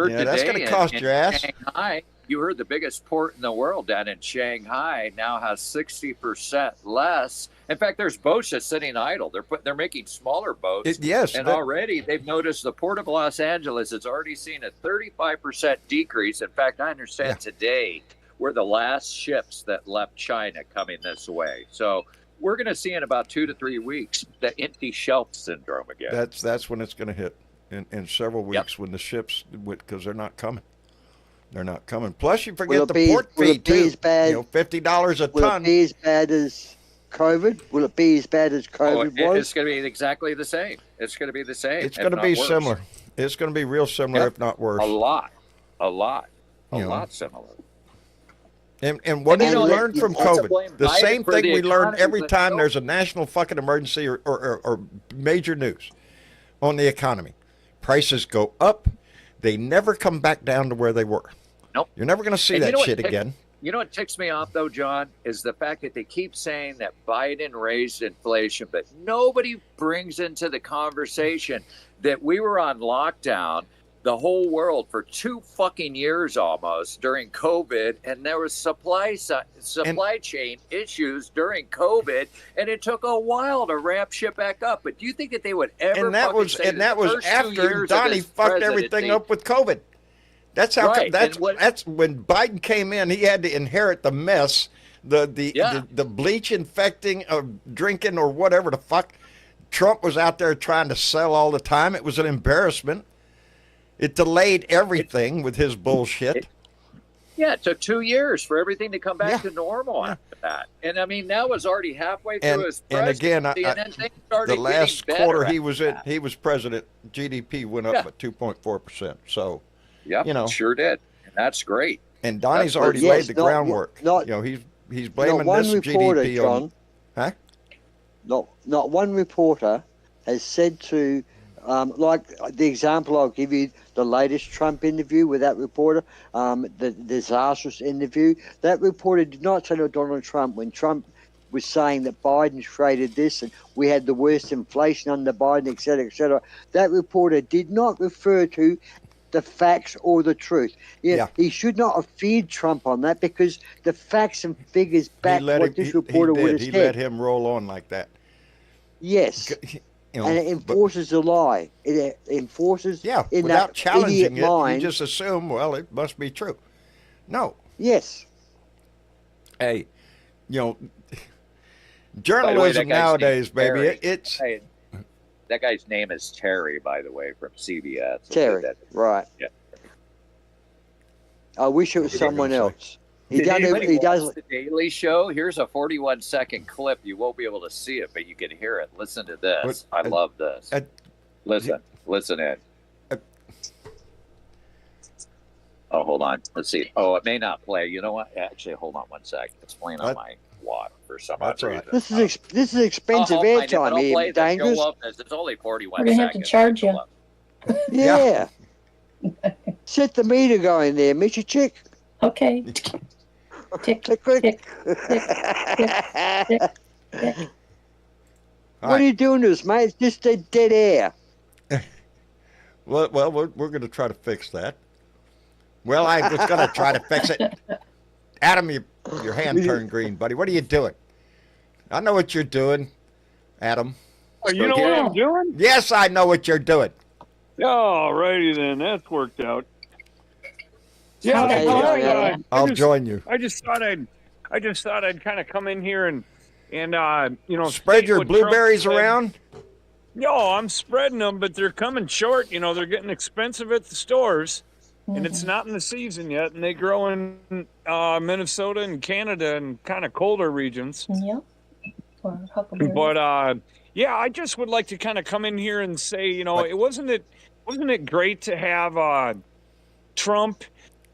today that's going to cost your ass. Shanghai, you heard the biggest port in the world down in Shanghai now has 60% less. In fact, there's boats just sitting idle. They're making smaller boats. Already they've noticed the Port of Los Angeles has already seen a 35% decrease. In fact, I understand today we're the last ships that left China coming this way. So we're going to see in about 2 to 3 weeks the empty shelf syndrome again. That's when it's going to hit in several weeks when the ships, because they're not coming. They're not coming. Plus, you forget the port fee too. $50 a ton. Will it be as bad as COVID? Will it be as bad as COVID was? It's going to be exactly the same. It's going to be the same. It's going to be similar. It's going to be real similar, if not worse. A lot similar. And what did we learn from COVID? The same thing we learn every time there's a national fucking emergency or major news on the economy. Prices go up. They never come back down to where they were. Nope. You're never going to see that shit again. You know what ticks me off, though, John, is the fact that they keep saying that Biden raised inflation, but nobody brings into the conversation that we were on lockdown, the whole world, for 2 fucking years almost during COVID, and there was supply chain issues during COVID, and it took a while to ramp shit back up. But do you think that they would ever? And that was after Donnie fucked everything up with COVID. That's how. Right. That's when Biden came in. He had to inherit the mess, the bleach infecting of drinking or whatever the fuck. Trump was out there trying to sell all the time. It was an embarrassment. It delayed everything with his bullshit. It took 2 years for everything to come back to normal after that. And I mean, now was already halfway through his presidency. And again, the last quarter he was president, GDP went up by 2.4%. So, sure did. And that's great. And Donnie's already laid the groundwork. He's blaming this GDP on. Huh? Not one reporter has said to. Like the example I'll give you, the latest Trump interview with that reporter, the disastrous interview, that reporter did not say to Donald Trump when Trump was saying that Biden traded this and we had the worst inflation under Biden, et cetera, et cetera. That reporter did not refer to the facts or the truth. Yeah. He should not have feared Trump on that, because the facts and figures back what this reporter would have He said. let him roll on like that. Yes. You know, And it enforces the lie. It enforces in without that challenging idiot it, mind. you just assume, well, it must be true. No. Yes. Hey, you know, By the way, journalism that guy's nowadays, name's Terry. baby, it's Hey, that guy's name is Terry, by the way, from CBS. Terry, right. Yeah. I wish it was What was I someone gonna say? else. Did anybody He watch does. The Daily Show? Here's a 41-second clip. You won't be able to see it, but you can hear it. Listen to this. I love this. Listen in. Oh, hold on. Let's see. Oh, it may not play. You know what? Actually, hold on one sec. It's playing on my watt for some That's odd all right. reason. This is expensive airtime here, Dangerous. It's only 41 We're gonna have seconds. to charge you. Yeah. Set the meter going there, Mr. Chick. Okay. Tick, Click, click. tick, tick, tick, tick. What are you doing to us, mate? It's just a dead air. well, we're going to try to fix that. Well, I was going to try to fix it. Adam, your hand turned green, buddy. What are you doing? I know what you're doing, Adam. Oh, you know what I'm doing? Yes, I know what you're doing. All righty then, that's worked out. Yeah, Okay, yeah. I'll join you. I just thought I'd kind of come in here and Spread state your what Trump blueberries said. around. No, I'm spreading them, but they're coming short. You know, they're getting expensive at the stores, and it's not in the season yet. And they grow in Minnesota and Canada and kind of colder regions. Yep. Or huckleberry. But yeah, I just would like to kind of come in here and say, you know, wasn't it great to have Trump,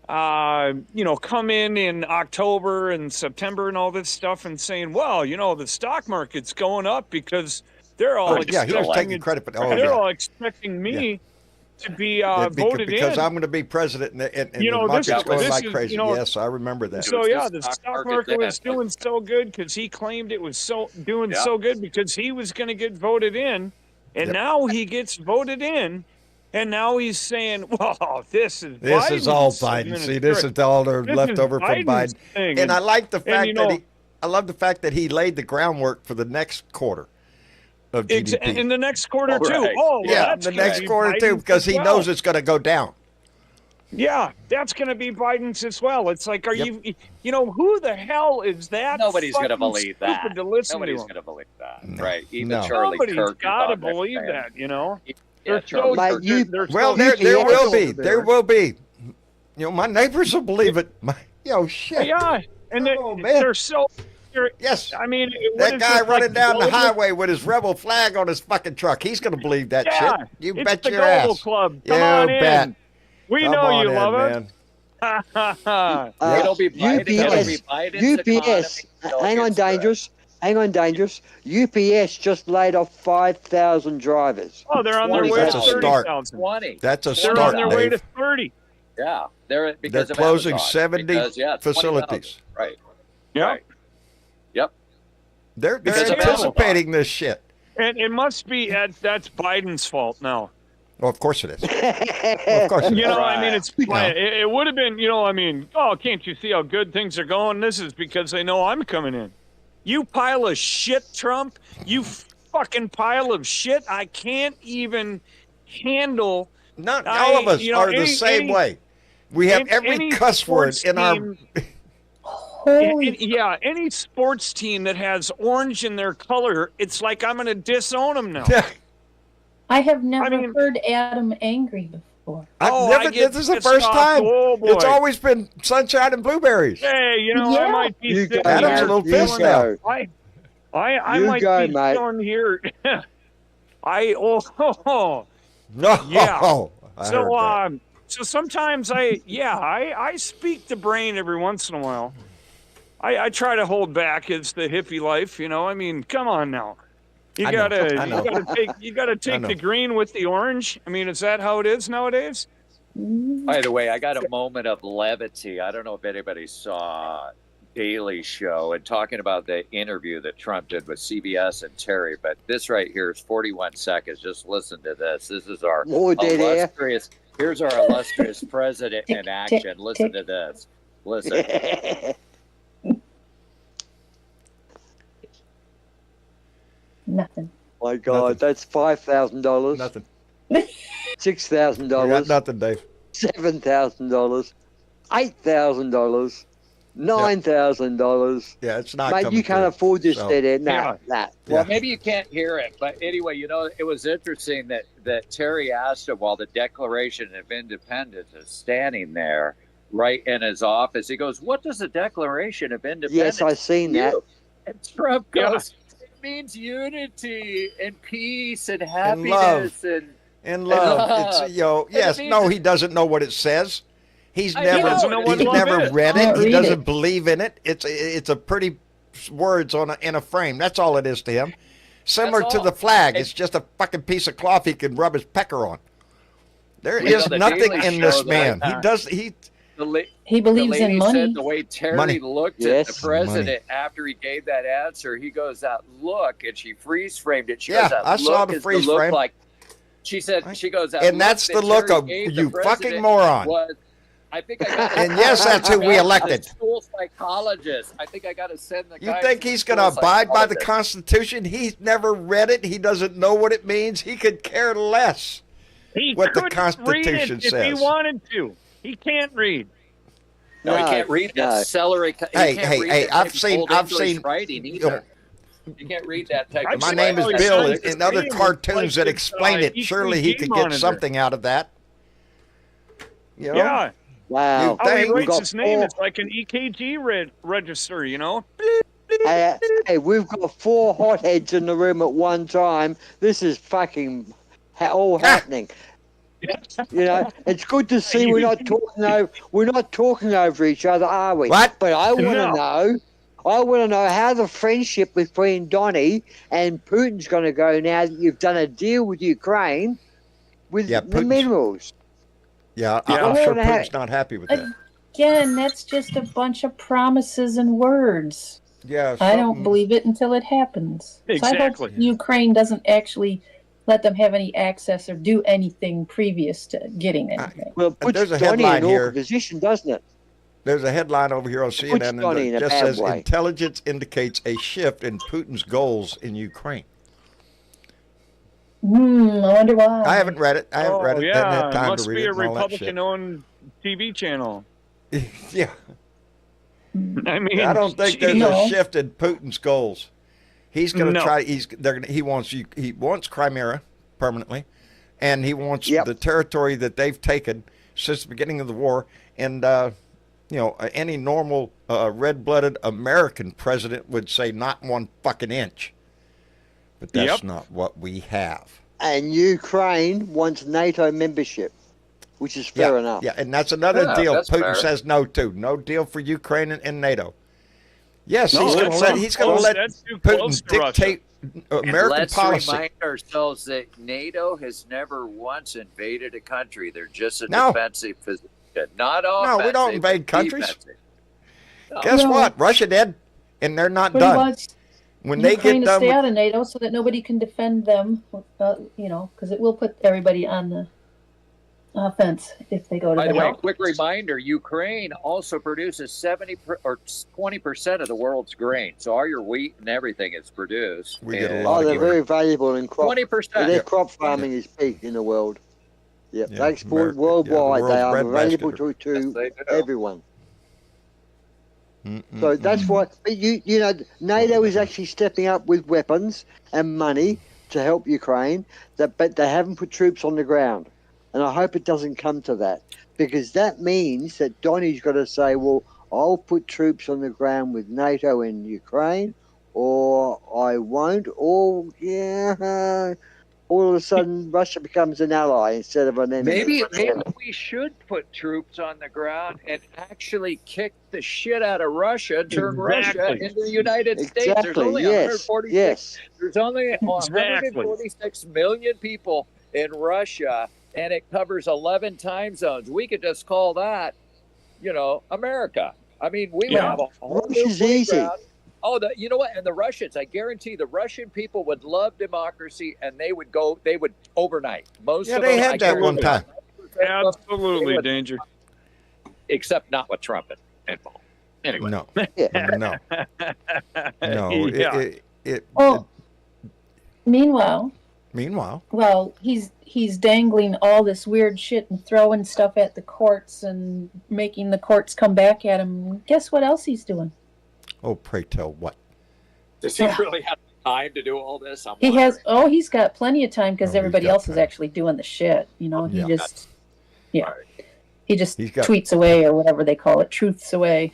come in October and September and all this stuff and saying, well, you know, the stock market's going up because they're all he was taking credit for they're all expecting me to be voted because in. I'm going to be president, and You know, the market's this going like is, crazy. you know, Yes, I remember that. So yeah, the stock market was then. doing so good because he claimed it was so good because he was going to get voted in, and now he gets voted in, and now he's saying, "Well, this is all Biden. See, this is all left over from Biden." And I like the fact I love the fact that he laid the groundwork for the next quarter of GDP. in the next quarter too. Right. Oh, well, Yeah, that's the gonna next be quarter too, Biden's because as he well. knows it's going to go down. Yeah, that's going to be Biden's as well. It's like, you know, who the hell is that? Nobody's going to fucking believe that. stupid to listen Nobody's to him? going to believe that, No. right? Even No. Charlie Somebody's Kirk. got to believe that, you know. Yeah, They're Charlie so- Kirk. Mate, they're Well, so there evil will over be. there. There will be. You know, my neighbors will believe it. Shit. Yeah, and Oh, man. they're so. Yes. I mean, what That is guy this, running like down the global- highway with his rebel flag on his fucking truck. He's going to believe that Yeah, shit. You it's bet the your Global ass. Club. Come You on bet. in. We Come know on you in, love man. it. It'll be Biden. It'll be UPS. Biden's UPS. economy. Hang on, Dangerous. Hang on, Dangerous. UPS just laid off 5,000 drivers. Oh, they're on their way to That's a start. 30,000. 20. That's a They're on start, their way to Dave. 30. Yeah, they're because They're of closing Amazon. 70 Because, 20,000. facilities. Right. Yeah. Right. Yep. They're Because of anticipating this shit. And it must be that's Biden's fault now. Well, of course it is. Of course it is. You know, I mean, Right. it's it would have been, you know, I mean, oh, can't you see how good things are going? This is because they know I'm coming in. You pile of shit, Trump. You fucking pile of shit. I can't even handle. Not all of us you know, are the any- same any- way. We have any- every any cuss word sports in our. team- Holy Yeah, any sports team that has orange in their color, it's like I'm going to disown them now. I have never mean- heard Adam angry before. Oh, I've I never. get This is the pissed first off. time. Oh, boy. It's always been sunshine and blueberries. Hey, you know, I Yeah. might be You sitting go, Adam's a here little you pissed go. now. I You might go, be mate. sitting here. No. Yeah. I heard that. So sometimes I speak the brain every once in a while. I try to hold back. It's the hippie life, you know. I mean, come on now. You I know. gotta take know. the green with the orange. I mean, is that how it is nowadays? By the way, I got a moment of levity. I don't know if anybody saw Daily Show and talking about the interview that Trump did with CBS and Terry, but this right here is 41 seconds. Just listen to this. This is our More dead air. Here's our illustrious president in Tick, action. tick, Listen tick. to this. Listen. Nothing. My God, Nothing. that's $5,000, Nothing. $6,000, We got nothing, Dave. $7,000, $8,000, $9,000. Yeah, it's not Mate, coming you can't through. afford this So, dead end. Nah, Yeah. nah. Well, Yeah. maybe you can't hear it, but anyway, it was interesting that Terry asked him while the Declaration of Independence is standing there right in his office. He goes, "What does the Declaration of Independence?" Yes, I seen mean?" that. And Trump Yeah. goes, "It means unity and peace and love. happiness and." In love, love. it's it means no, he doesn't know what it says. He's I never know, know what he's love never is. read Can't it. He read doesn't it. believe in it. It's a pretty words in a frame. That's all it is to him. Similar That's to all. the flag. And- It's just a fucking piece of cloth he can rub his pecker on. There You know, is the nothing Daily in this Show, man. that, He He believes the lady in money. said the way Terry Money. looked at Yes. the president after he gave that answer, he goes, "That look," and she freeze framed it. She Yeah, goes, "That I look saw the is freeze the look frame. like." She said, "She goes, that and look that's that the look Terry of gave you the fucking president moron. Was, I think I got. And yes, that's who we elected. The school psychologist. I think I got to send the. You guys think to the he's school going to abide by the psychologist. Constitution? He's never read it. He doesn't know what it means. He could care less. He What the couldn't Constitution read it if he says. wanted to. He can't read. No, he No, can't read no. that celery. He Hey, can't hey, read hey, that I've type of seen- old I've English seen- writing you know, either. You can't read that type of My name is Well, Bill, it's and like other it's cartoons that like explain it's, it. Surely he could get monitor. something out of that. You know? Yeah. Wow. How he Thank- writes got his name four- is like an EKG register, you know? Hey, we've got 4 hotheads in the room at one time. This is fucking all happening. You know, it's good to see we're not talking over each other, are we? What? But I want to No. know. I want to know how the friendship between Donny and Putin's going to go now that you've done a deal with Ukraine with Yeah, the Putin's- minerals. Yeah, Yeah. I'm sure Well, Putin's not happy with that. Again, that's just a bunch of promises and words. Yeah, I don't something- believe it until it happens. So I Exactly. hope Ukraine doesn't actually let them have any access or do anything previous to getting anything. Well, it puts there's a Donny headline in here. awkward position, doesn't it? There's a headline over here on CNN and Johnny in it a just bad says way. intelligence indicates a shift in Putin's goals in Ukraine. I wonder why. I haven't read it. I haven't read it. Yeah, Haven't had time must to read be it a and all that shit. Republican-owned TV channel. Yeah, I mean, I don't think there's No. a shift in Putin's goals. He's going to No. try. He wants Crimea permanently, and he wants Yep. the territory that they've taken since the beginning of the war. And any normal red-blooded American president would say not one fucking inch. But that's Yep. not what we have. And Ukraine wants NATO membership, which is fair yeah, enough. Yeah, and that's another Yeah, deal that's Putin fair. says no to. No deal for Ukraine and NATO. Yes, No, he's going to that's let too he's going to close- let that's too close Putin to Russia. dictate American Let's policy. remind ourselves that NATO has never once invaded a country. They're just a No. defensive position, not offensive. No, we don't invade but countries. defensive. No. Guess No. what? Russia did, and they're not Pretty done. much When they Ukraine get to done stay with, out of NATO so that nobody can defend them, because it will put everybody on the offense if they go to By the way, NATO. quick reminder: Ukraine also produces 20% of the world's grain. So all your wheat and everything is produced. We get a And lot Oh, of they're grain. very valuable in crop. 20%. Their crop farming is peak in the world. Yep, Yeah, they export America- worldwide. yeah, the they are world's valuable breadbasket. to Yes, they do. everyone. Mm, So that's why. But you know, NATO is actually stepping up with weapons and money to help Ukraine. But they haven't put troops on the ground, and I hope it doesn't come to that, because that means that Donny's got to say, well, I'll put troops on the ground with NATO in Ukraine, or I won't, or all of a sudden Russia becomes an ally instead of an enemy. Maybe we should put troops on the ground and actually kick the shit out of Russia, turn Russia Exactly. into the United States. There's Exactly. only Yes. 146. Yes. There's only 146 million people in Russia, and it covers 11 time zones. We could just call that, America. I mean, we would Yeah. have a whole new Russia's easy. playground. Oh, you know what? And the Russians, I guarantee the Russian people would love democracy, and they would overnight. Most Yeah, of they them, had I that one guarantee time. Absolutely danger. Except not with Trump involved. Anyway. No. Yeah. No. No. Yeah. Oh, meanwhile, Meanwhile, he's dangling all this weird shit and throwing stuff at the courts and making the courts come back at him. Guess what else he's doing? oh, pray tell what? Does he really have time to do all this? He's got plenty of time because Oh, everybody he's got else is time. actually doing the shit. You know, he Yeah. just he just He's got- tweets away or whatever they call it, truths away.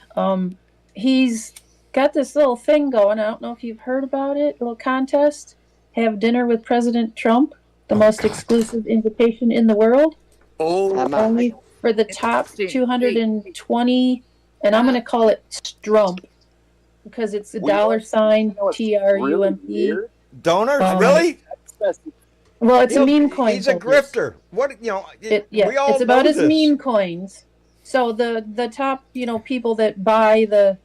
He's got this little thing going. I don't know if you've heard about it. A little contest. Have dinner with President Trump, the most God. exclusive invitation in the world. Only for the top Interesting. 220, and I'm going to call it Strump because it's a $sign TRUMP. Weird? Donors? Really? Well, it's a meme coin. He's a focus. grifter. What, we all It's about know his this. meme coins. So the top, people that buy the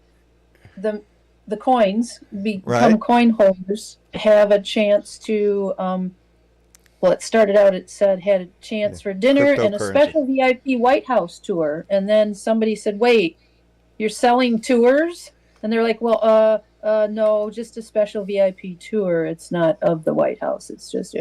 coins become Right. coin holders have a chance to it started out, it said had a chance for dinner and a Cryptocurrency. special VIP White House tour. And then somebody said, wait, you're selling tours? And they're like, well, no, just a special VIP tour. It's not of the White House. It's just,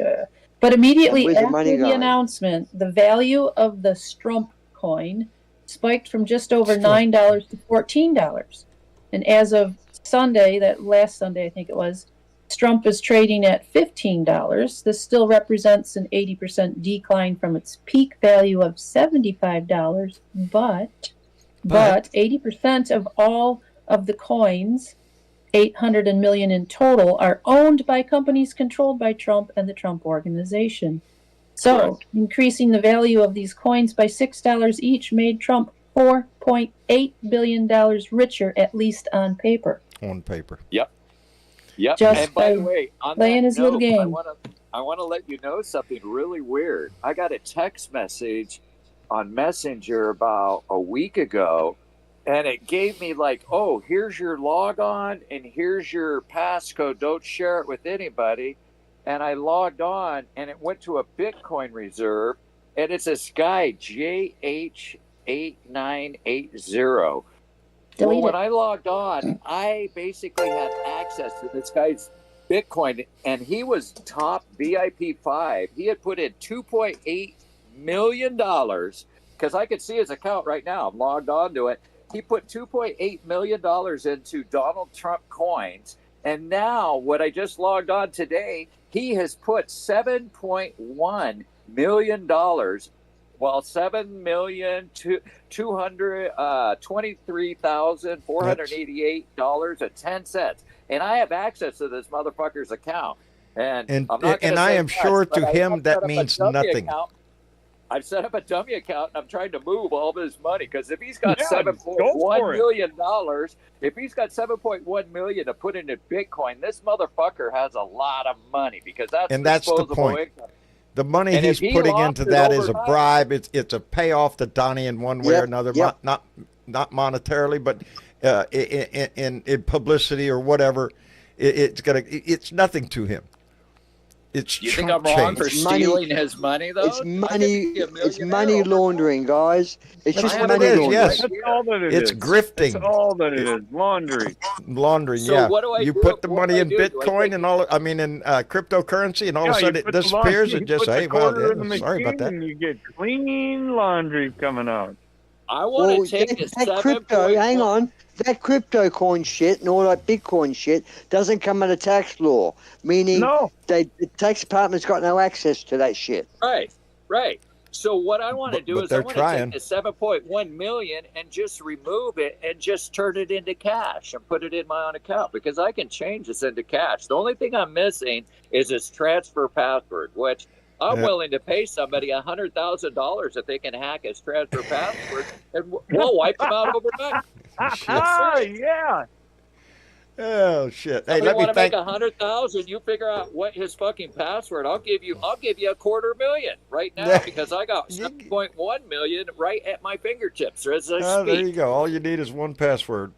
But immediately Where's the after money the going? announcement, the value of the Strump coin spiked from just over Strump. $9 to $14. And as of Sunday, that last Sunday, I think it was, Strump is trading at $15. This still represents an 80% decline from its peak value of $75, but 80% of all of the coins, 800 million in total, are owned by companies controlled by Trump and the Trump Organization. So, increasing the value of these coins by $6 each made Trump $4.8 billion richer, at least on paper. On paper. Yep. Just And by the by way, on playing that his little note, game. I want to let you know something really weird. I got a text message on Messenger about a week ago, and it gave me like, oh, here's your logon and here's your passcode. Don't share it with anybody. And I logged on, and it went to a Bitcoin reserve, and it's this guy, JH8980. Well, Delete when it. I logged on, I basically had access to this guy's Bitcoin, and he was top VIP 5. He had put in $2.8 million because I could see his account right now. I'm logged on to it. He put $2.8 million into Donald Trump coins. And now, what I just logged on today, he has put $7.1 million. Well, $7,223,488.10, and I have access to this motherfucker's account. And I'm not gonna I say am much, sure but to I him have that set up a means dummy nothing. account. I've set up a dummy account, and I'm trying to move all of his money because if he's got Yeah, $7.1 go for it. million, if he's got $7.1 million to put into Bitcoin, this motherfucker has a lot of money because that's the disposable point. income. The money And he's if he putting lost into it that is a overnight- bribe. It's a payoff to Donnie in one way or another. Yep. Not monetarily, but in publicity or whatever. It's nothing to him. It's You think I'm chump wrong for change. Money- stealing his money, though? It's money. I could be a It's millionaire money overnight. laundering, guys. It's That's just what money it is, laundering. yes. That's all that it It's is. grifting. That's all that it is. Laundry. Laundering, So yeah. what do I You do? put the What do money I in do? Do I Bitcoin take- and in cryptocurrency, and all of a Yeah, sudden you it put the disappears. laundry- It just, you put hey, the well, quarter in the sorry about machine that. and you get clean laundry coming out. I want Well, to take this that crypto, hang on, that crypto coin shit and all that Bitcoin shit doesn't come under tax law, meaning No. the tax department's got no access to that shit. Right. So what I want to do But is I they're want trying. to take the 7.1 million and just remove it and just turn it into cash and put it in my own account because I can change this into cash. The only thing I'm missing is this transfer password, which I'm Yeah. willing to pay somebody $100,000 if they can hack his transfer password, and we'll wipe them out overnight. Yeah. Oh shit! Hey, If you let me want to thank. make 100,000, you figure out what his fucking password. I'll give you $250,000 right now Yeah. because I got 7.1 million right at my fingertips as I There you speak. go. All you need is one password.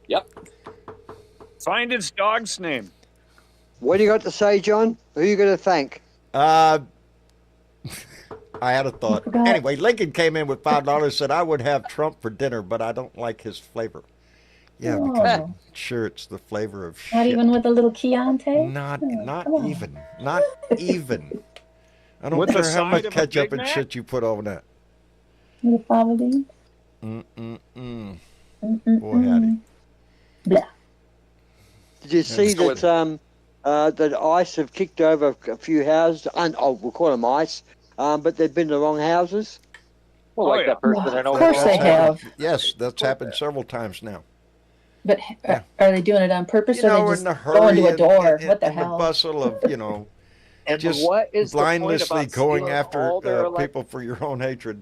Yep. Find its dog's name. What do you got to say, John? Who are you going to thank? I I had a thought. forgot. Anyway, Lincoln came in with $5, said I would have Trump for dinner, but I don't like his flavor. Yeah, because Oh. sure, it's the flavor of Not shit. even with a little Chianti? Not come on. even. Not even. I don't With the care how much side of a ketchup Big and Mac? shit you put on that. With fava beans? Mm-mm-mm. Mm-mm-mm. Boy, howdy. Blah. Did you see go that that ICE have kicked over a few houses? We'll call them ICE, but they've been the wrong houses. Well, Oh, like yeah. that person Well, in of course they Oklahoma. have. Yes, that's happened several times now. But Yeah. are they doing it on purpose, You or know, they in just the go hurry into a and, door? and, What the and the hell? bustle of, you know, And just what is the point blindlessly about going stealing after all their people for your own hatred.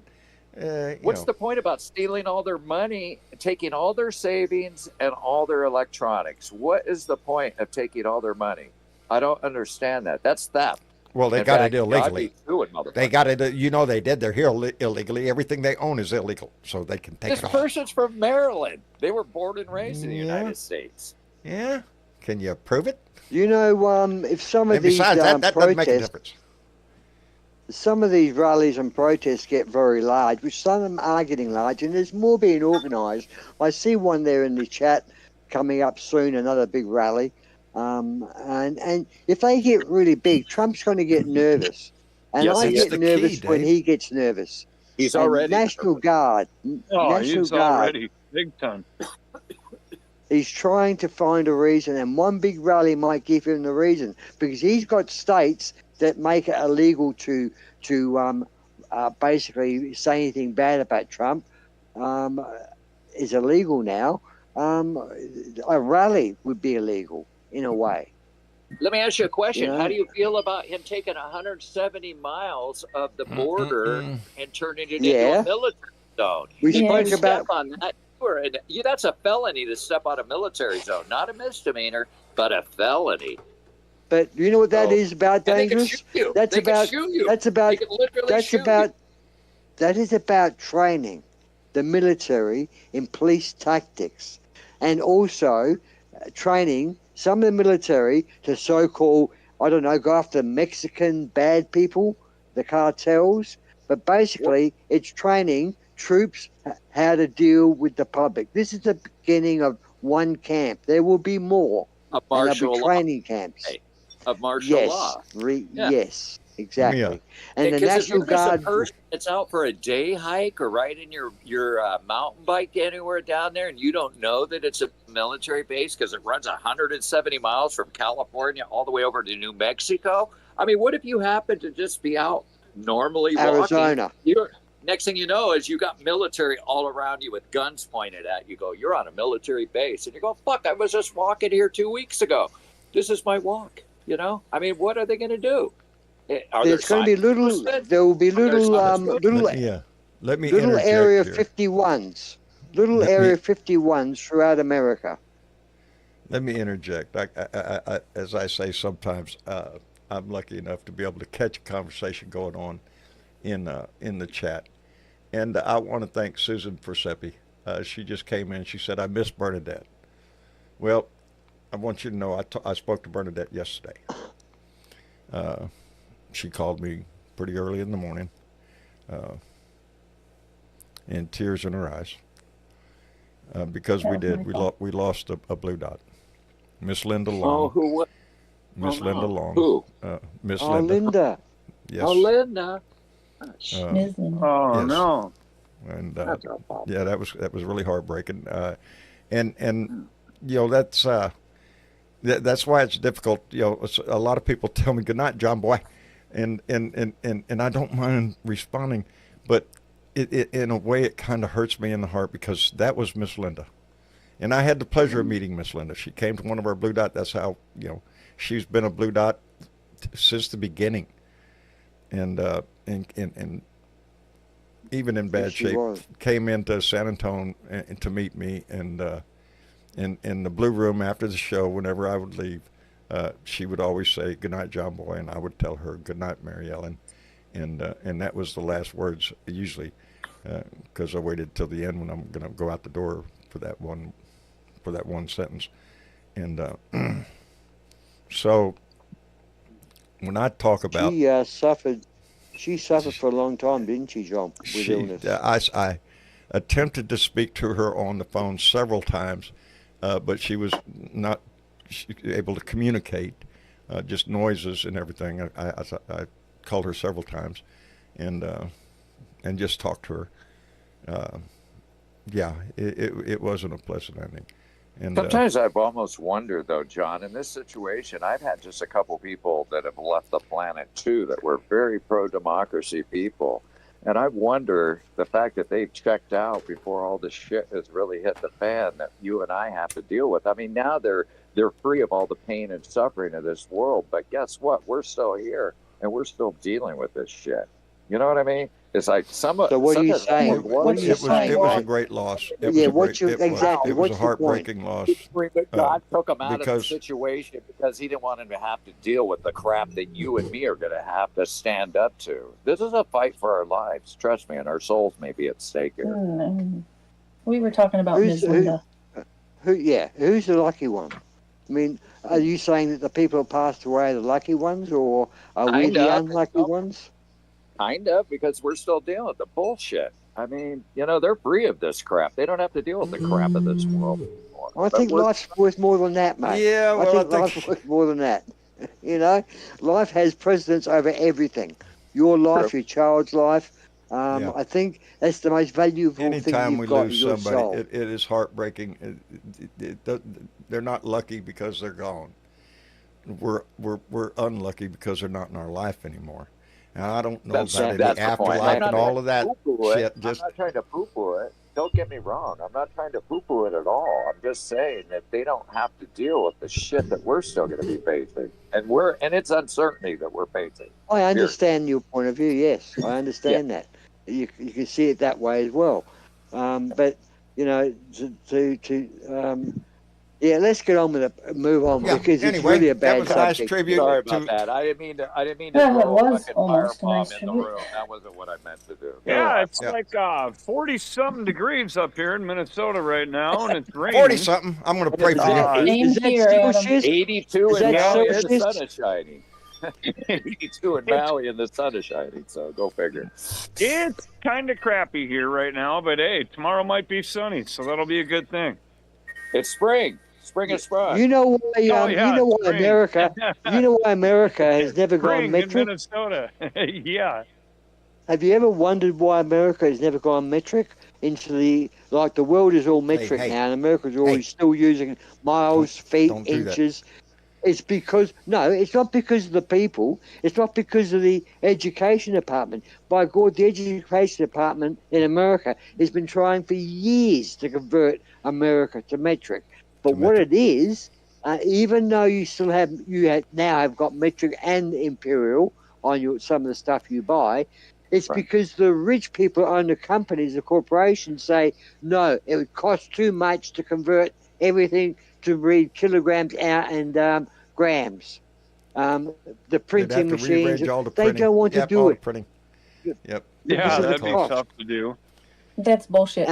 You What's know. the point about stealing all their money, taking all their savings and all their electronics? What is the point of taking all their money? I don't understand that. That's theft. Well, they In got fact, it illegally. I'd be suing motherfuckers. They got it. You know, they did. They're here illegally. Everything they own is illegal, so they can take This it all. person's from Maryland. They were born and raised in the Yeah. United States. Yeah. Can you prove it? You know, if some of And these besides, that doesn't make a protests, difference. some of these rallies and protests get very large, which some of them are getting large, and there's more being organised. I see one there in the chat coming up soon, another big rally. And if they get really big, Trump's going to get nervous. And Yes, I he is. get That's the nervous key, when Dave. he gets nervous. He's And already National Guard. Oh, National he's Guard. already big time. He's trying to find a reason, and one big rally might give him the reason, because he's got states that make it illegal to basically say anything bad about Trump. Is illegal now. A rally would be illegal in a way. Let me ask you a question. You know? How do you feel about him taking 170 miles of the border and turning it into Yeah. a military zone? We Yeah. spoke You about step on that, that's a felony to step out of military zone. Not a misdemeanor, but a felony. but you know what that Oh. is about And they can dangerous? shoot you. That's They can about shoot you. that's about They can literally that's shoot about you. that is about training the military in police tactics, and also training some of the military to so-called, I don't know, go after Mexican bad people, the cartels. But basically, it's training troops how to deal with the public. This is the beginning of one camp. There will be more. Of And martial there'll be law. training camps. Hey, of martial Yes, law. Yeah. yes, exactly. Yeah. And the Because if National you're just a Guard. person that's out for a day hike or riding your mountain bike anywhere down there, and you don't know that it's a military base because it runs 170 miles from California all the way over to New Mexico. I mean, what if you happen to just be out normally Arizona. walking? Next thing you know is you got military all around you with guns pointed at you. Go, you're on a military base, and you go, fuck, I was just walking here 2 weeks ago. This is my walk. You know, I mean, what are they going to do? There's going to be little. There will be little, little, Let me little interject Area here. 51s, little Let me- Area 51s throughout America. Let me interject. As I say, sometimes I'm lucky enough to be able to catch a conversation going on in the chat, and I want to thank Susan Persepi. She just came in. She said, "I miss Bernadette." Well, I want you to know I spoke to Bernadette yesterday. She called me pretty early in the morning, and tears in her eyes, because we lost a blue dot. Miss Linda Long. Oh, who? What? Miss Oh, Linda no. Long. Who? Miss Oh, Linda. Linda. Yes. Oh, Linda. Ms. Linda. Oh Yes. no. And That's a problem. yeah, that was really heartbreaking. And you know, that's why it's difficult. You know, a lot of people tell me, "Good night, John boy," and I don't mind responding, but it in a way it kind of hurts me in the heart, because that was Miss Linda, and I had the pleasure of meeting Miss Linda. She came to one of our Blue Dot. That's how, you know, she's been a Blue Dot since the beginning, and even in bad Yes, she shape, was. came into San Antonio to meet me, and in the Blue Room after the show, whenever I would leave, she would always say, "Good night, John boy," and I would tell her, "Good night, Mary Ellen," and that was the last words usually, because I waited till the end when I'm going to go out the door for that one sentence, and so when I talk about She suffered. She suffered for a long time, didn't she, John, with illness? I attempted to speak to her on the phone several times, but she was not able to communicate, just noises and everything. I called her several times, and just talked to her. Yeah, it wasn't a pleasant ending. And sometimes I've almost wondered, though, John, in this situation, I've had just a couple people that have left the planet, too, that were very pro-democracy people. And I wonder the fact that they've checked out before all this shit has really hit the fan that you and I have to deal with. I mean, now they're free of all the pain and suffering of this world. But guess what? We're still here, and we're still dealing with this shit. You know what I mean? It's like some. So what are you saying? It was a great loss. It was a heartbreaking loss. But God took him out of the situation because he didn't want him to have to deal with the crap that you and me are going to have to stand up to. This is a fight for our lives. Trust me, and our souls may be at stake here. We were talking about Ms. Linda. Who's the lucky one? I mean, are you saying that the people who passed away are the lucky ones, or are we the unlucky ones? Kind of, because we're still dealing with the bullshit. I mean, they're free of this crap. They don't have to deal with the crap of this world anymore. I think life's worth more than that, mate. Yeah, well, I think life's worth more than that. Life has precedence over everything. Your life, your child's life. I think that's the most valuable thing you've got in your soul. It is heartbreaking. They're not lucky because they're gone. We're unlucky because they're not in our life anymore. And I don't know about the afterlife and all of that shit. I'm not trying to poo-poo it. Don't get me wrong. I'm not trying to poo-poo it at all. I'm just saying that they don't have to deal with the shit that we're still going to be facing. And it's uncertainty that we're facing. I understand your point of view, yes. I understand that. You can see it that way as well. But, let's get on with it. Move on because it's really a bad subject. Nice tribute. Sorry about that. I didn't mean to throw a fucking firebomb in the room. That wasn't what I meant to do. Yeah, it's like 40-something degrees up here in Minnesota right now, and it's raining. 40-something. I'm going to pray for you. Is that Celsius? 82 in Maui and the sun is shining. 82 in Maui and the sun is shining, so go figure. It's kind of crappy here right now, but hey, tomorrow might be sunny, so that'll be a good thing. It's spring. Spring is sprung. You know why America has never gone metric? In Minnesota. Yeah. Have you ever wondered why America has never gone metric into the world is all metric now, and America's always still using miles, feet, inches. It's because it's not because of the people. It's not because of the education department. By God, the education department in America has been trying for years to convert America to metric. But what it is, even though you now have got metric and imperial on some of the stuff you buy, it's because the rich people own the companies, the corporations say, no, it would cost too much to convert everything to read kilograms out and grams. The printing machines, they don't want to do it. Printing. Yep. Yeah, that'd be tough to do. That's bullshit.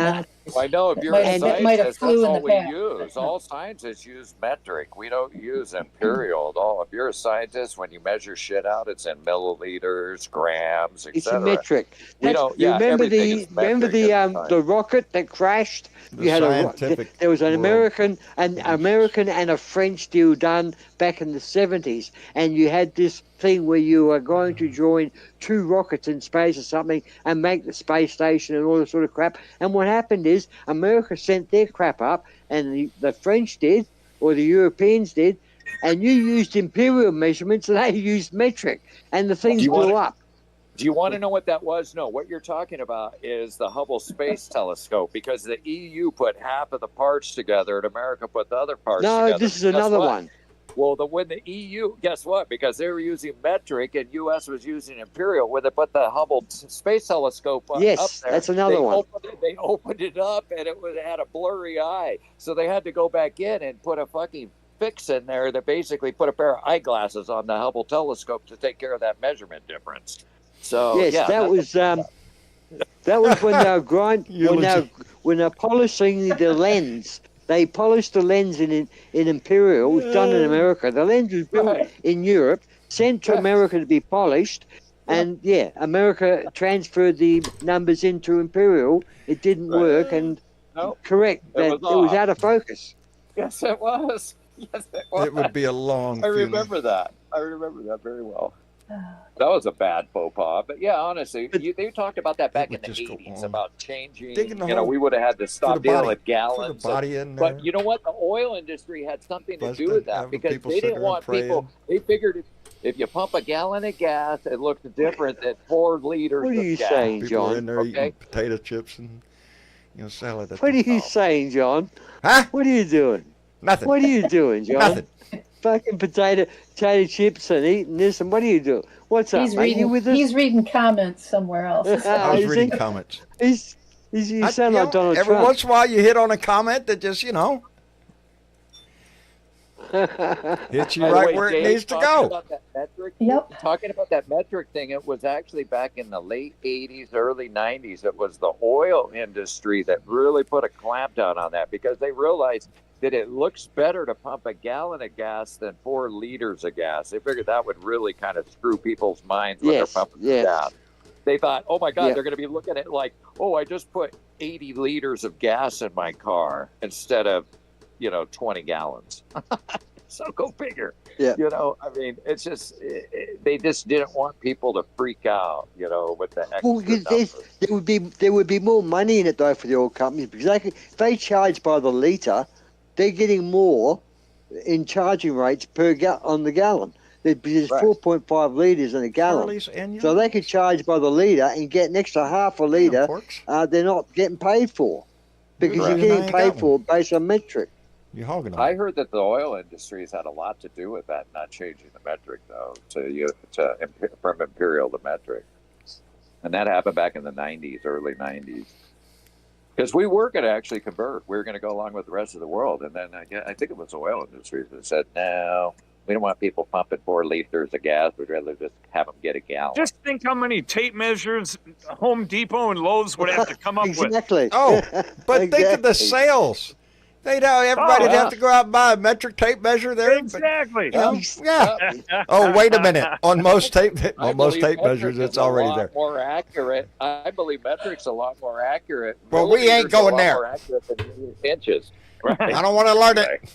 I know if you're a scientist, that's all we use. All scientists use metric. We don't use imperial at all. If you're a scientist, when you measure shit out, it's in milliliters, grams, etc. It's a metric. Remember the rocket that crashed? There was an American and a French deal done back in the 70s, and you had this thing where you were going to join two rockets in space or something and make the space station and all this sort of crap. And what happened is America sent their crap up, and the French did, or the Europeans did, and you used imperial measurements and they used metric, and the things blew up. Do you want to know what that was? No, what you're talking about is the Hubble Space Telescope, because the EU put half of the parts together and America put the other parts together. No, this is another one. Well, when the EU, guess what? Because they were using metric and U.S. was using imperial, when they put the Hubble Space Telescope up there. That's another one. They opened it up and it had a blurry eye. So they had to go back in and put a fucking fix in there that basically put a pair of eyeglasses on the Hubble telescope to take care of that measurement difference. So that was when they were when they're polishing the lens. They polished the lens in imperial. It was done in America. The lens was built in Europe, sent to America to be polished, And yeah, America transferred the numbers into imperial. It didn't work, and correct that it was out of focus. Yes, it was. Yes, it was. It would be a long. I remember that. I remember that very well. That was a bad faux pas. But yeah, honestly, they talked about that back in the 80s about changing. We would have had to stop dealing with gallons. But you know what? The oil industry had something to do with that because they didn't want people. They figured if you pump a gallon of gas, it looks different than 4 liters. What are you saying, John? People are in there eating potato chips and salad. What are you saying, John? Huh? What are you doing? Nothing. What are you doing, John? Nothing. Fucking potato chips and eating this, and what are you doing? What's up, mate? You with us? He's reading comments somewhere else. I was reading comments. You sound like Donald Trump. Every once in a while you hit on a comment that just, hits you right where it needs to go. About that metric, Yep. Talking about that metric thing, it was actually back in the late 80s, early 90s. It was the oil industry that really put a clamp down on that because they realized that it looks better to pump a gallon of gas than 4 liters of gas. They figured that would really kind of screw people's minds when they're pumping gas. They thought, oh my God, they're going to be looking at it like, oh, I just put 80 liters of gas in my car instead of, 20 gallons. So go figure. Yeah. I mean, it's just, they just didn't want people to freak out, with the extra numbers. There would be more money in it though for the oil companies because if they charge by the litre, they're getting more in charging rates on the gallon. There's 4.5 litres in a gallon. So they could charge by the litre and get an extra half a litre they're not getting paid for because you're getting paid for based on metric. You're hogging I heard that the oil industry has had a lot to do with that, not changing the metric, though, from imperial to metric. And that happened back in the 90s, early 90s. Because we were going to actually convert. We were going to go along with the rest of the world. And then I think it was the oil industry that said, no, we don't want people pumping 4 liters of gas. We'd rather just have them get a gallon. Just think how many tape measures Home Depot and Lowe's would have to come up with. Exactly. Oh, but think of the sales. Everybody'd have to go out and buy a metric tape measure there. Exactly. But, Oh, wait a minute. On most tape measures, it's already there. More accurate. I believe metric's a lot more accurate. Well, we ain't going there. More accurate than inches. Right? I don't want to learn it.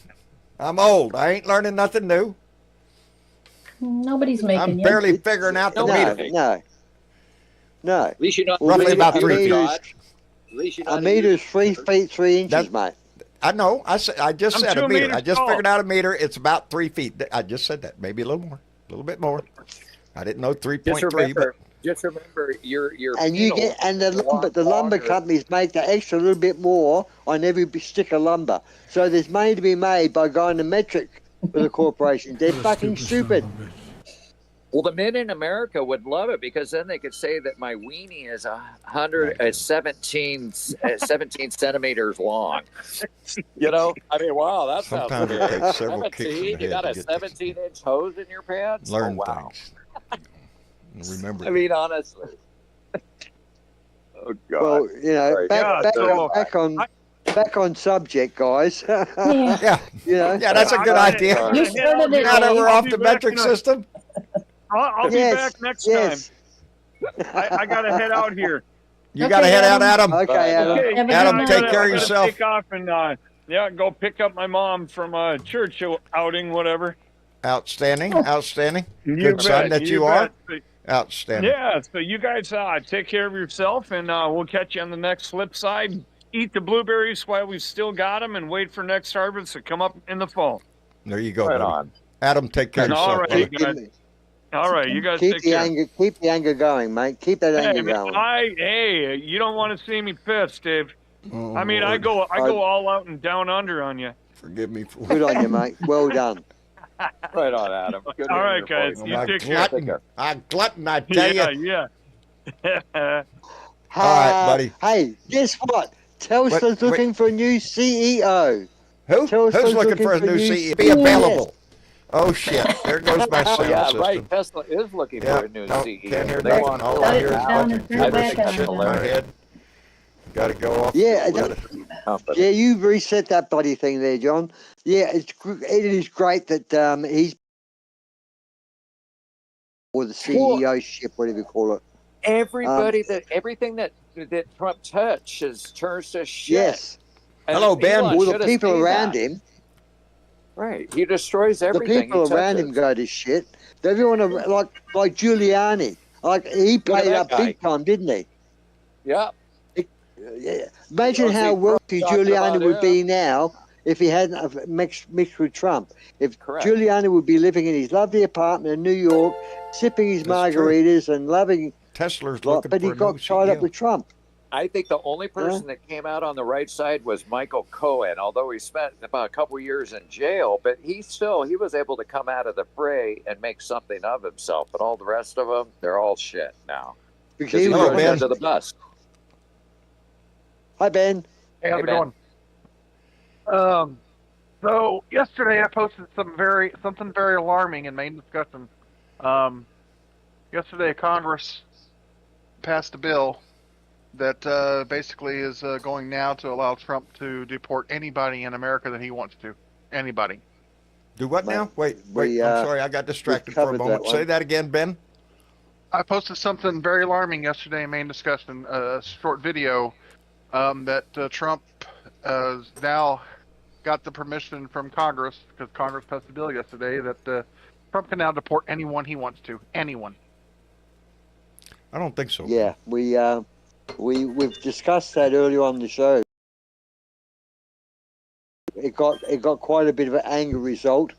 I'm old. I ain't learning nothing new. Nobody's making I'm barely figuring out the meter. No. At least you're not roughly about 3 feet. A meter is 3 feet 3 inches, mate. I know. I just said a meter. I just tall. figured out a meter. It's about 3 feet. I just said that. Maybe a little more, a little bit more. I didn't know 3.3. But just remember, your and you get the lumber companies make the extra little bit more on every stick of lumber. So there's money to be made by going to metric for the corporation. They're fucking stupid. Well, the men in America would love it because then they could say that my weenie is 17 centimeters long. I mean, wow, that sounds sometimes weird. it takes several kicks in the head. You got a 17-inch hose in your pants? Learn wow. things. Remember. I mean, honestly. Oh God. Well, back on subject, guys. Yeah, that's a good idea. You started it. Now that we're off the metric system. I'll be back next time. I got to head out here. You got to head out, Adam. Okay, Adam. Adam, take care of yourself. Take off and go pick up my mom from a church outing, whatever. Outstanding. Good son that you are. Outstanding. Yeah, so you guys take care of yourself, and we'll catch you on the next flip side. Eat the blueberries while we've still got them, and wait for next harvest to come up in the fall. There you go, right buddy. on. Adam, take care of yourself. All right, guys. All right, you guys take care. Keep the anger going, mate. Keep that anger going. Hey, you don't want to see me pissed, Dave. I mean, I go all out and down under on you. Forgive me for Good on you, mate. Well done. Right on, Adam. Good all right, guys. You take care. I'm glutton, I tell you. Yeah. All right, buddy. Hey, guess what? Telstra's looking for a new CEO. Who? Who's looking for a new CEO? Be available. Oh, shit. There goes my sound system. Right. Tesla is looking for a new CEO. Can't hear They nothing. want All I hear is a bunch of Turn it gibberish back and shit in my on. head. Got to go off. Yeah, you reset that bloody thing there, John. Yeah, it is great that he's or the CEO ship, whatever you call it. Everybody everything that Trump touches turns to shit. Yes. And Hello, Ben. Elon All the should have people seen around that. him, Right. He destroys the everything. people he around touches. him go to shit. Everyone like Giuliani, like he Look at played that up guy. big time, didn't he? Yeah. Yeah. Imagine You how see wealthy Trump talking Giuliani about would him. be now if he hadn't have mixed with Trump. If Correct. Giuliani would be living in his lovely apartment in New York, sipping his That's true. margaritas and loving, Tesla's like, looking but for he a new got tied up CEO. with Trump. I think the only person that came out on the right side was Michael Cohen, although he spent about a couple years in jail, but he was able to come out of the fray and make something of himself. But all the rest of them, they're all shit now. Because Because he was Hello, throws Ben. under the bus. Hi, Ben. Hey, how's Hey, it Ben. going? So yesterday I posted something very alarming in main discussion. Yesterday Congress passed a bill that basically is going now to allow Trump to deport anybody in America that he wants to. Anybody. Do what now? Wait. We, I'm sorry, I got distracted for a covered that moment. one. Say that again, Ben. I posted something very alarming yesterday in main discussion, a short video that Trump has now got the permission from Congress, because Congress passed a bill yesterday, that Trump can now deport anyone he wants to. Anyone. I don't think so. Yeah, we've discussed that earlier on the show. It got quite a bit of an angry result.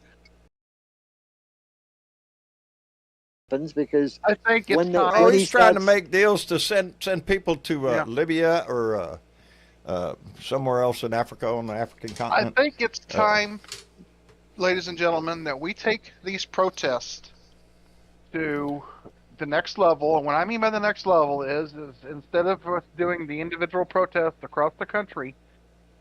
Because I think it's when the- time. Oh, when he's he trying to starts- make deals to send people to Yeah. Libya or somewhere else in Africa on the African I continent. think it's time, ladies and gentlemen, that we take these protests to the next level. And what I mean by the next level is instead of us doing the individual protests across the country,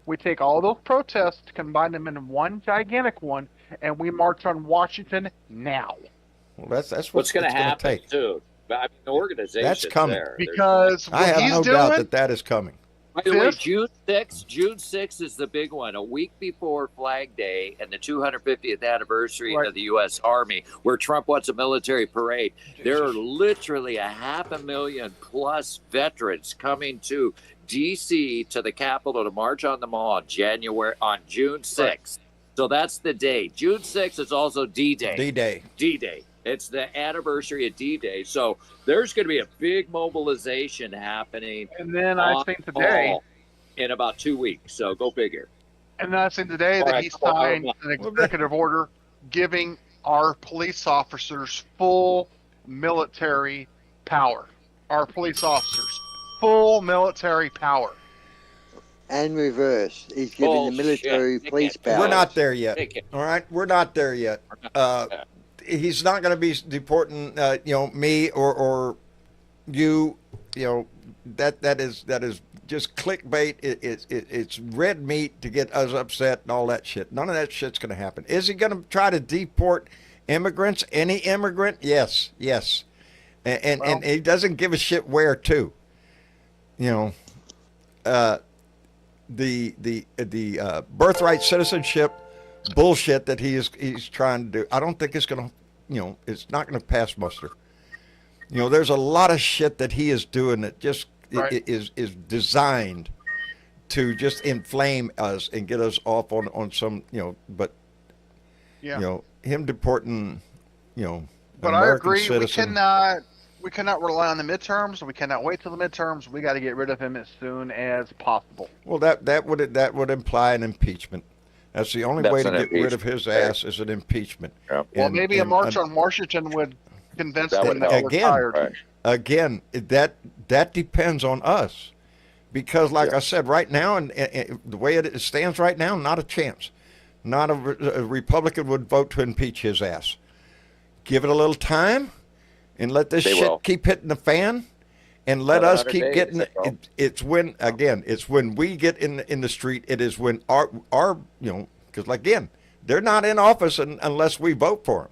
we take all those protests, combine them in one gigantic one, and we march on Washington now. Well, that's What's going to it's gonna happen, take. too? I mean, the organization's That's coming. there. Because I what have he's no doing, doubt that is coming. By the way, This- June 6th is the big one, a week before Flag Day and the 250th anniversary Right. of the U.S. Army, where Trump wants a military parade. There are literally 500,000 plus veterans coming to D.C. to the Capitol to march on the Mall on June 6th. So that's the day. June 6th is also D-Day. D-Day. D-Day. It's the anniversary of D-Day. So there's going to be a big mobilization happening. and then I on think today, Mall in about 2 weeks. So go figure. and then I think today All that right, he come on, signed come an executive order giving our police officers full military power. Our police officers, full military power. and reverse. He's giving the military Bullshit. police We're power. We're not there yet. Take it. All right, we're not there yet. He's not going to be deporting, me or you. That is just clickbait. It's red meat to get us upset and all that shit. None of that shit's going to happen. Is he going to try to deport immigrants? Any immigrant? Yes. And he doesn't give a shit where to. The birthright citizenship bullshit that he's trying to do. I don't think it's going to, it's not going to pass muster. There's a lot of shit that he is doing that just Right. is designed to just inflame us and get us off on some, but Yeah. him deporting, an But I American agree. citizen. We cannot rely on the midterms. We cannot wait till the midterms. We got to get rid of him as soon as possible. Well, that would imply an impeachment. That's the only That's way to an get rid of impeachment. his ass is an impeachment. Yeah. Well, And- maybe a and- march and on Washington would convince That them would that help. we're Again, tired. Right. Again, that depends on us, because like I said, right now, and the way it stands right now, not a chance. Not a Republican would vote to impeach his ass. Give it a little time, and let this They shit will. keep hitting the fan, and let Another us 100 keep days, getting they it. will. It's when we get in the street. It is when our because again, they're not in office unless we vote for them.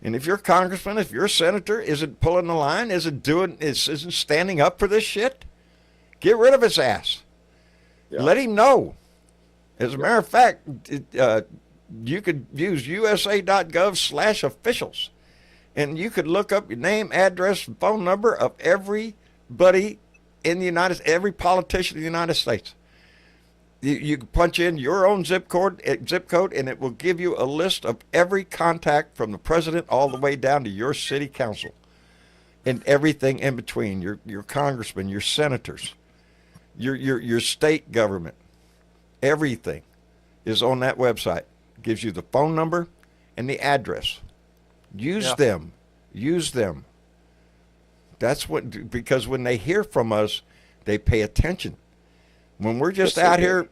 And if you're a congressman, if you're a senator, isn't pulling the line, isn't standing up for this shit, get rid of his ass. Yeah. Let him know. As a matter of fact, you could use usa.gov/officials And you could look up your name, address, and phone number of everybody in the every politician in the United States. You can punch in your own zip code, and it will give you a list of every contact from the president all the way down to your city council and everything in between, your congressmen, your senators, your state government. Everything is on that website. It gives you the phone number and the address. Use them. Use them. That's what, because when they hear from us, they pay attention. When we're just out here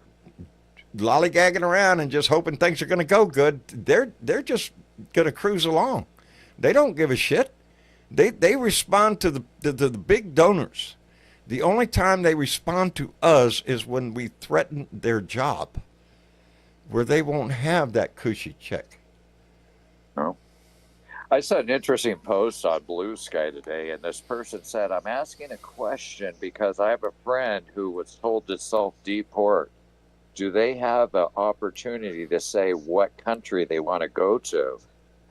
lollygagging around and just hoping things are going to go good, they're just going to cruise along. They don't give a shit. They respond to the big donors. The only time they respond to us is when we threaten their job, where they won't have that cushy check. Oh. I saw an interesting post on Blue Sky today, and this person said, I'm asking a question because I have a friend who was told to self-deport. Do they have an opportunity to say what country they want to go to?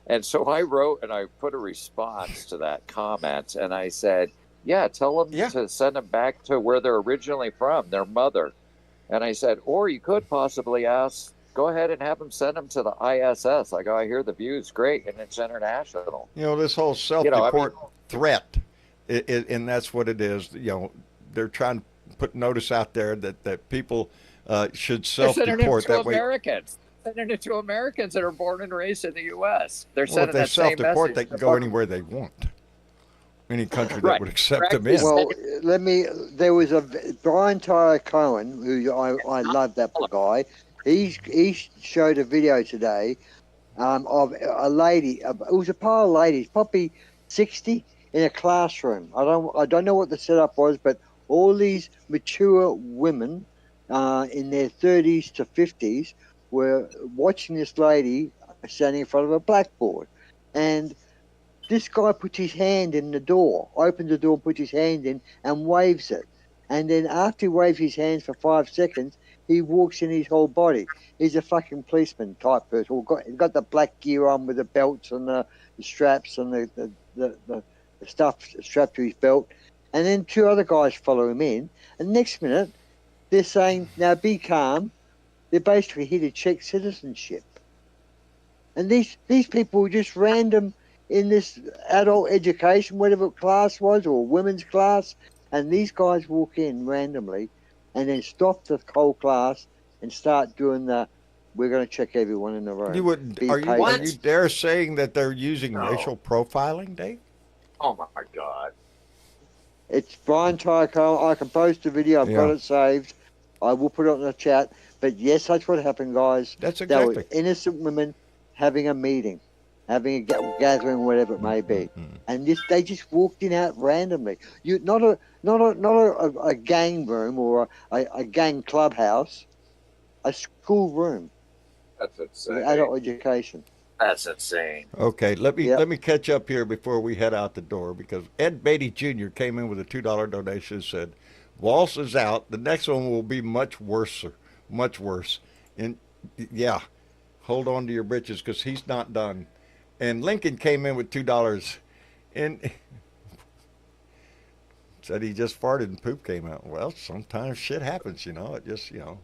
And so I wrote and I put a response to that comment, and I said, yeah, tell them to send them back to where they're originally from, their mother. And I said, or you could possibly ask, go ahead and have them send them to the ISS. I go, I hear the view's great, and it's international. You know, this whole self-deport threat, and that's what it is. You know, they're trying to put notice out there that people should self-deport that way. Americans. Sending it to Americans that are born and raised in the U.S. They're sending if they that same self-deport, message. they can go anywhere they want. Any country that would accept them in. Well, there was a Brian Tyler Cohen, who I love that guy. He showed a video today of a lady. It was a pile of ladies, probably 60, in a classroom. I don't know what the setup was, but all these mature women in their 30s to 50s were watching this lady standing in front of a blackboard, and this guy puts his hand in the door, opens the door, puts his hand in, and waves it. And then after he waves his hands for 5 seconds, he walks in his whole body. He's a fucking policeman type person. He's got the black gear on with the belts and the straps and the stuff strapped to his belt. And then 2 other guys follow him in. And next minute, they're saying, now be calm. They're basically here to check citizenship. And these people were just random in this adult education, whatever class was, or women's class, and these guys walk in randomly and then stop the whole class and start doing we're going to check everyone in the room. Are you dare saying that they're using racial profiling, Dave? Oh my God. It's Brian Tyco. I can post a video. I've got it saved. I will put it on the chat. But yes, that's what happened, guys. That's exactly. They were innocent women having a meeting, having a gathering, whatever it may be, and they just walked in out randomly. Not a gang room or a gang clubhouse, a school room. That's insane. Adult education. That's insane. Okay, let me catch up here before we head out the door, because Ed Beatty Jr. came in with a $2 donation and said, Waltz is out. The next one will be much worse. And yeah, hold on to your britches, because he's not done. And Lincoln came in with $2 and said he just farted and poop came out. Well, sometimes shit happens, It just, you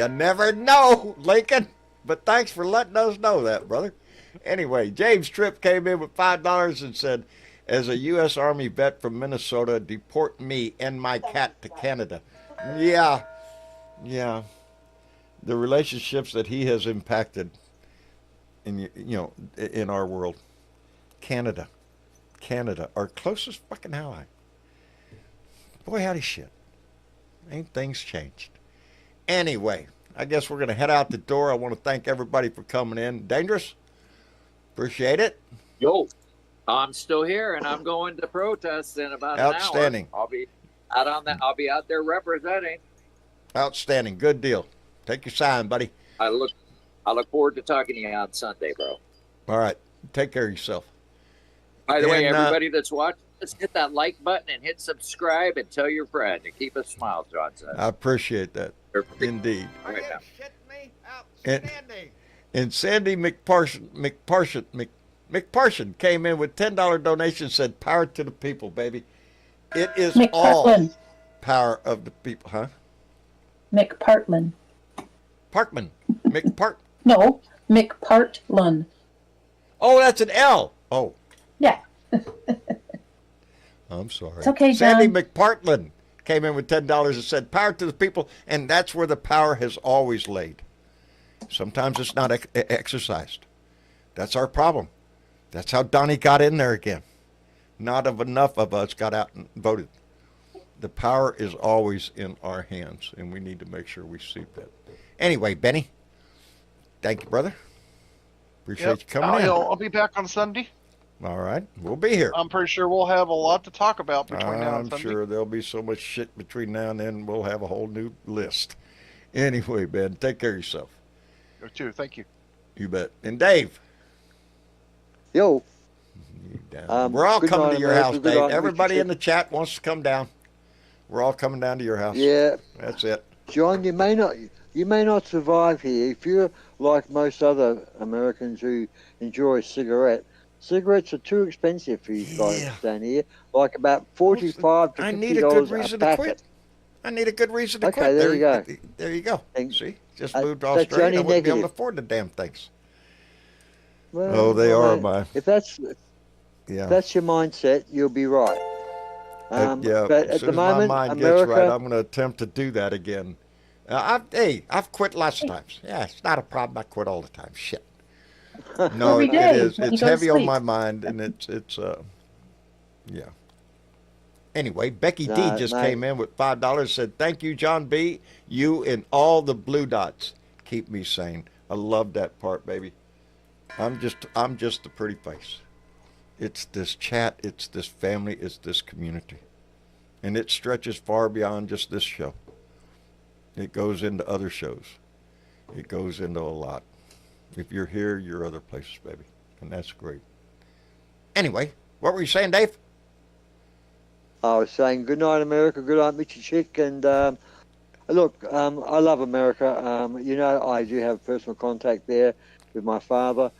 never know, Lincoln. But thanks for letting us know that, brother. Anyway, James Tripp came in with $5 and said, as a U.S. Army vet from Minnesota, deport me and my cat to Canada. Yeah. The relationships that he has impacted in our world. Canada, our closest fucking ally. Boy, howdy shit. Ain't things changed. Anyway, I guess we're going to head out the door. I want to thank everybody for coming in. Dangerous? Appreciate it. Yo, I'm still here, and I'm going to protest in about an hour. Outstanding. I'll be out there representing. Outstanding. Good deal. Take your sign, buddy. I look forward to talking to you on Sunday, bro. All right. Take care of yourself. By the way, everybody that's watching, just hit that like button and hit subscribe and tell your friend and keep a smile, John says. I appreciate that. Indeed. Right now. And Sandy McParson, McParson came in with $10 donation, said power to the people, baby. It is all McPartland. power of the people, huh? McPartland. Parkman. McPart. No, McPartland. Oh, that's an L. Oh, Yeah. I'm sorry. It's okay, Sandy John. McPartland came in with $10 and said power to the people, and that's where the power has always laid. Sometimes it's not exercised. That's our problem. That's how Donnie got in there again. Not enough of us got out and voted. The power is always in our hands, and we need to make sure we see that. Anyway, Benny, thank you, brother. Appreciate you coming in. I'll be back on Sunday. All right, we'll be here. I'm pretty sure we'll have a lot to talk about between now and I'm Sunday. sure there'll be so much shit between now and then, we'll have a whole new list. Anyway, Ben, take care of yourself. You too. Thank you. You bet. And Dave. Yo. We're all good coming night, to your America. house, Good Dave. night, Everybody Richard. in the chat wants to come down. We're all coming down to your house. Yeah. That's it. John, you may not survive here if you're like most other Americans who enjoy a cigarette. Cigarettes are too expensive for you guys down here. Like about $45 to $50 I need a good reason to packet. quit. I need a good reason to Okay, quit. there you go. There you go. And See? Just that's moved to the Australia. only I wouldn't be able to negative. afford the damn things. Well, Oh, they well, are my... If that's Yeah. your mindset, you'll be right. Yeah, But as at soon the as moment, my mind America, gets right, I'm going to attempt to do that again. I've quit lots of times. Yeah, it's not a problem. I quit all the time. Shit. No, Every it day is. when you It's go to heavy on sleep. my mind, and yeah. Anyway, Becky D No, just mate. came in with $5. Said, "Thank you, John B. You and all the blue dots keep me sane." I love that part, baby. I'm just a pretty face. It's this chat. It's this family. It's this community, and it stretches far beyond just this show. It goes into other shows. It goes into a lot. If you're here, you're other places, baby, and that's great. Anyway, what were you saying, Dave? I was saying good night, America. Good night, Mitchy Chick. And look, I love America. I do have personal contact there with my father,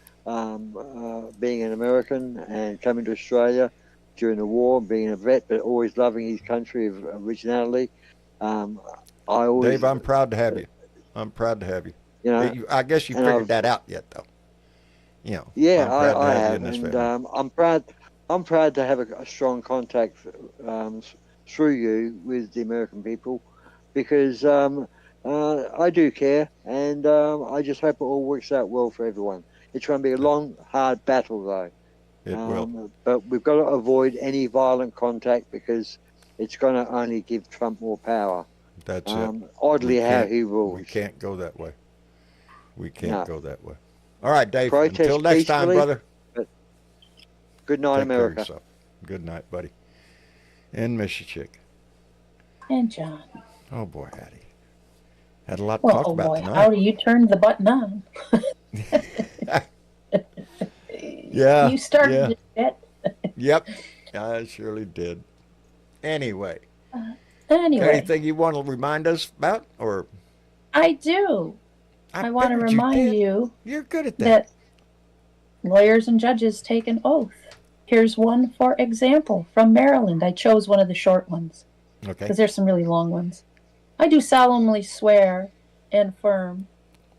being an American and coming to Australia during the war, being a vet, but always loving his country of originality. Dave, I'm proud to have you. I'm proud to have you. You know, I guess you and figured I've- that out yet, though. Yeah, I'm proud to I have you have, in this and family. I'm proud to have a strong contact through you with the American people, because I do care, and I just hope it all works out well for everyone. It's going to be a long, hard battle, though. It will. But we've got to avoid any violent contact, because it's going to only give Trump more power. That's it. Oddly, We how can't- he rules. We can't go that way. We can't No. go that way. All right, Dave. Protest Until next time, peacefully. brother. Good night, Take care of America. yourself. Good night, buddy. And Miss you, Chick. And John. Oh boy, Hattie. Had a lot to Well, talk oh about boy, tonight. how do you turn the button on? Yeah. You started yeah. it, Jet. Yep. I surely did. Anyway. Anyway, Anything you want to remind us about, or I do. I want to figured remind did. you You're good at that. that lawyers and judges take an oath. Here's one for example from Maryland. I chose one of the short ones Okay. because there's some really long ones. I do solemnly swear and affirm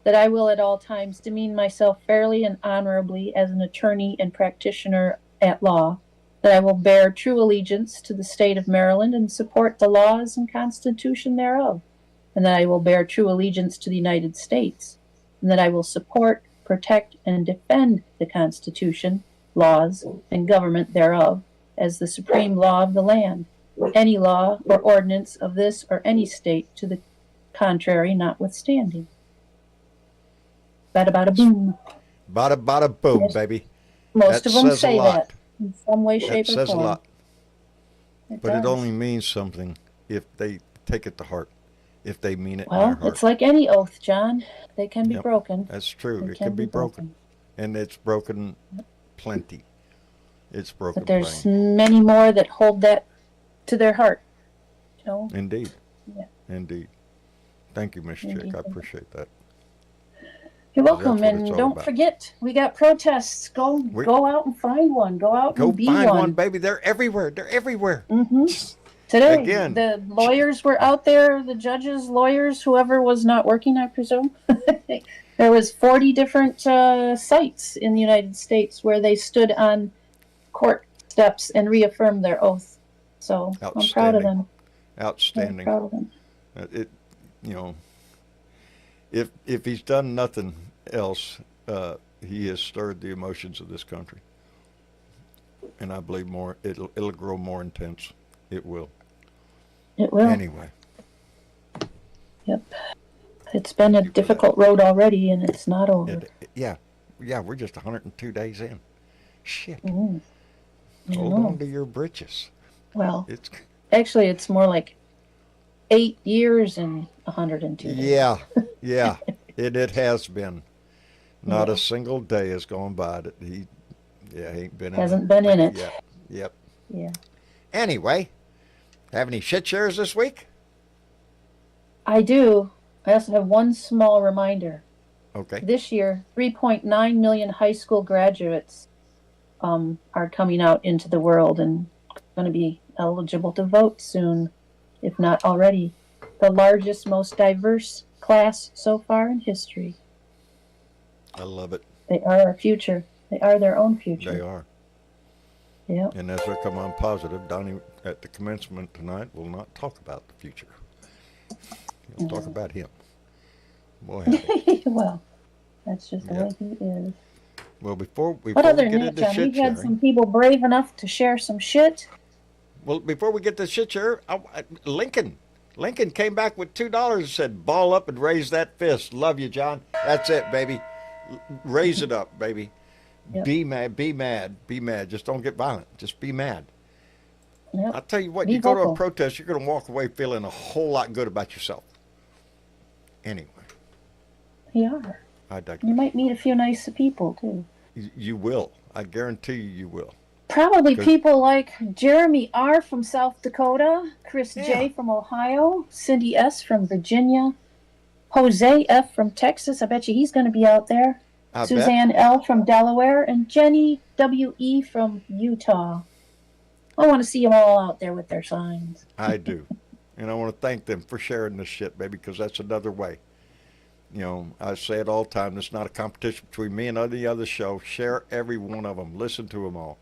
that I will at all times demean myself fairly and honorably as an attorney and practitioner at law, that I will bear true allegiance to the state of Maryland and support the laws and Constitution thereof, and that I will bear true allegiance to the United States, and that I will support, protect, and defend the Constitution, laws, and government thereof as the supreme law of the land, any law or ordinance of this or any state to the contrary notwithstanding. Bada bada boom. Bada bada boom, Yes. baby. Most That of them says a say lot. that in some way, That shape, or says a form. lot. But it does. only means something if they take it to heart, if they mean it in their Well, heart. it's like any oath, John. They can be Yep. broken. That's true. They It can be broken. And it's broken plenty. It's broken But there's plenty. many more that hold that to their heart. You know? Indeed. Yeah. Indeed. Thank you, Miss Chick. Indeed. I appreciate that. You're 'Cause that's welcome, what it's and all don't about. forget, we got protests. Go out and find one. Go out Go and be find one. one, baby. They're everywhere. They're everywhere. Mm-hmm. Today, Again. the lawyers were out there, the judges, lawyers, whoever was not working, I presume. There was 40 different sites in the United States where they stood on court steps and reaffirmed their oath. So I'm proud of them. Outstanding. I'm proud of them. It, you know, if he's done nothing else, he has stirred the emotions of this country, and I believe more. It'll grow more intense. It will. It will. Anyway. Yep. It's been a difficult road already, and it's not over. Yeah. We're just 102 days in. Shit. Mm. Hold on to your britches. Well, It's actually, it's more like 8 years and 102 days. Yeah. It has been. Not a single day has gone by that he ain't been Hasn't been in it. Yep. Yeah. Anyway, have any shit shares this week? I do. I also have one small reminder. Okay. This year, 3.9 million high school graduates are coming out into the world and going to be eligible to vote soon, if not already. The largest, most diverse class so far in history. I love it. They are our future. They are their own future. They are. Yeah. And as they come on positive, Donnie at the commencement tonight will not talk about the future. He'll talk about him. Boy, Well, that's just the way he is. well, before What we other get than that, into John? shit We've had sharing, some people brave enough to share some shit. well, before we get to shit share, Lincoln came back with $2 and said, "Ball up and raise that fist." Love you, John. That's it, baby. Raise it up, baby. Yep. Be mad, be mad, be mad. Just don't get violent. Just be mad. Yep. I'll tell you what, Be you go to vocal. a protest, you're going to walk away feeling a whole lot good about yourself. Anyway, We are. I digress. You might meet a few nice people, too. You will. I guarantee you will. Probably 'Cause- people like Jeremy R. from South Dakota, Chris Yeah. J. from Ohio, Cindy S. from Virginia, Jose F. from Texas. I bet you he's going to be out there. I bet. Suzanne L. from Delaware, and Jenny W.E. from Utah. I want to see them all out there with their signs. I do. And I want to thank them for sharing this shit, baby, because that's another way. You know, I say it all the time. It's not a competition between me and any other show. Share every one of them. Listen to them all.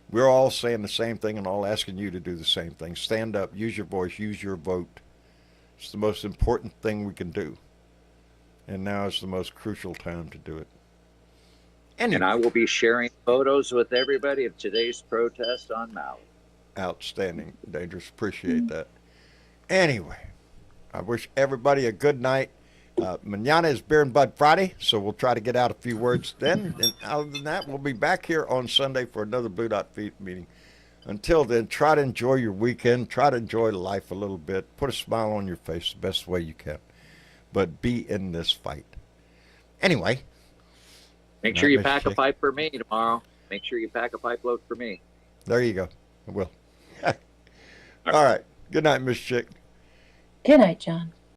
We're all saying the same thing and all asking you to do the same thing. Stand up. Use your voice. Use your vote. It's the most important thing we can do. And now is the most crucial time to do it. And I will be sharing photos with everybody of today's protest on Maui. Outstanding. Dangerous. Appreciate that. Anyway, I wish everybody a good night. Manana is Beer and Bud Friday, so we'll try to get out a few words then. And other than that, we'll be back here on Sunday for another Blue Dot Feet meeting. Until then, try to enjoy your weekend. Try to enjoy life a little bit. Put a smile on your face the best way you can. But be in this fight. Anyway. Make sure you pack a pipe for me tomorrow. Make sure you pack a pipe load for me. There you go. I will. All right. Good night, Miss Chick. Good night, John.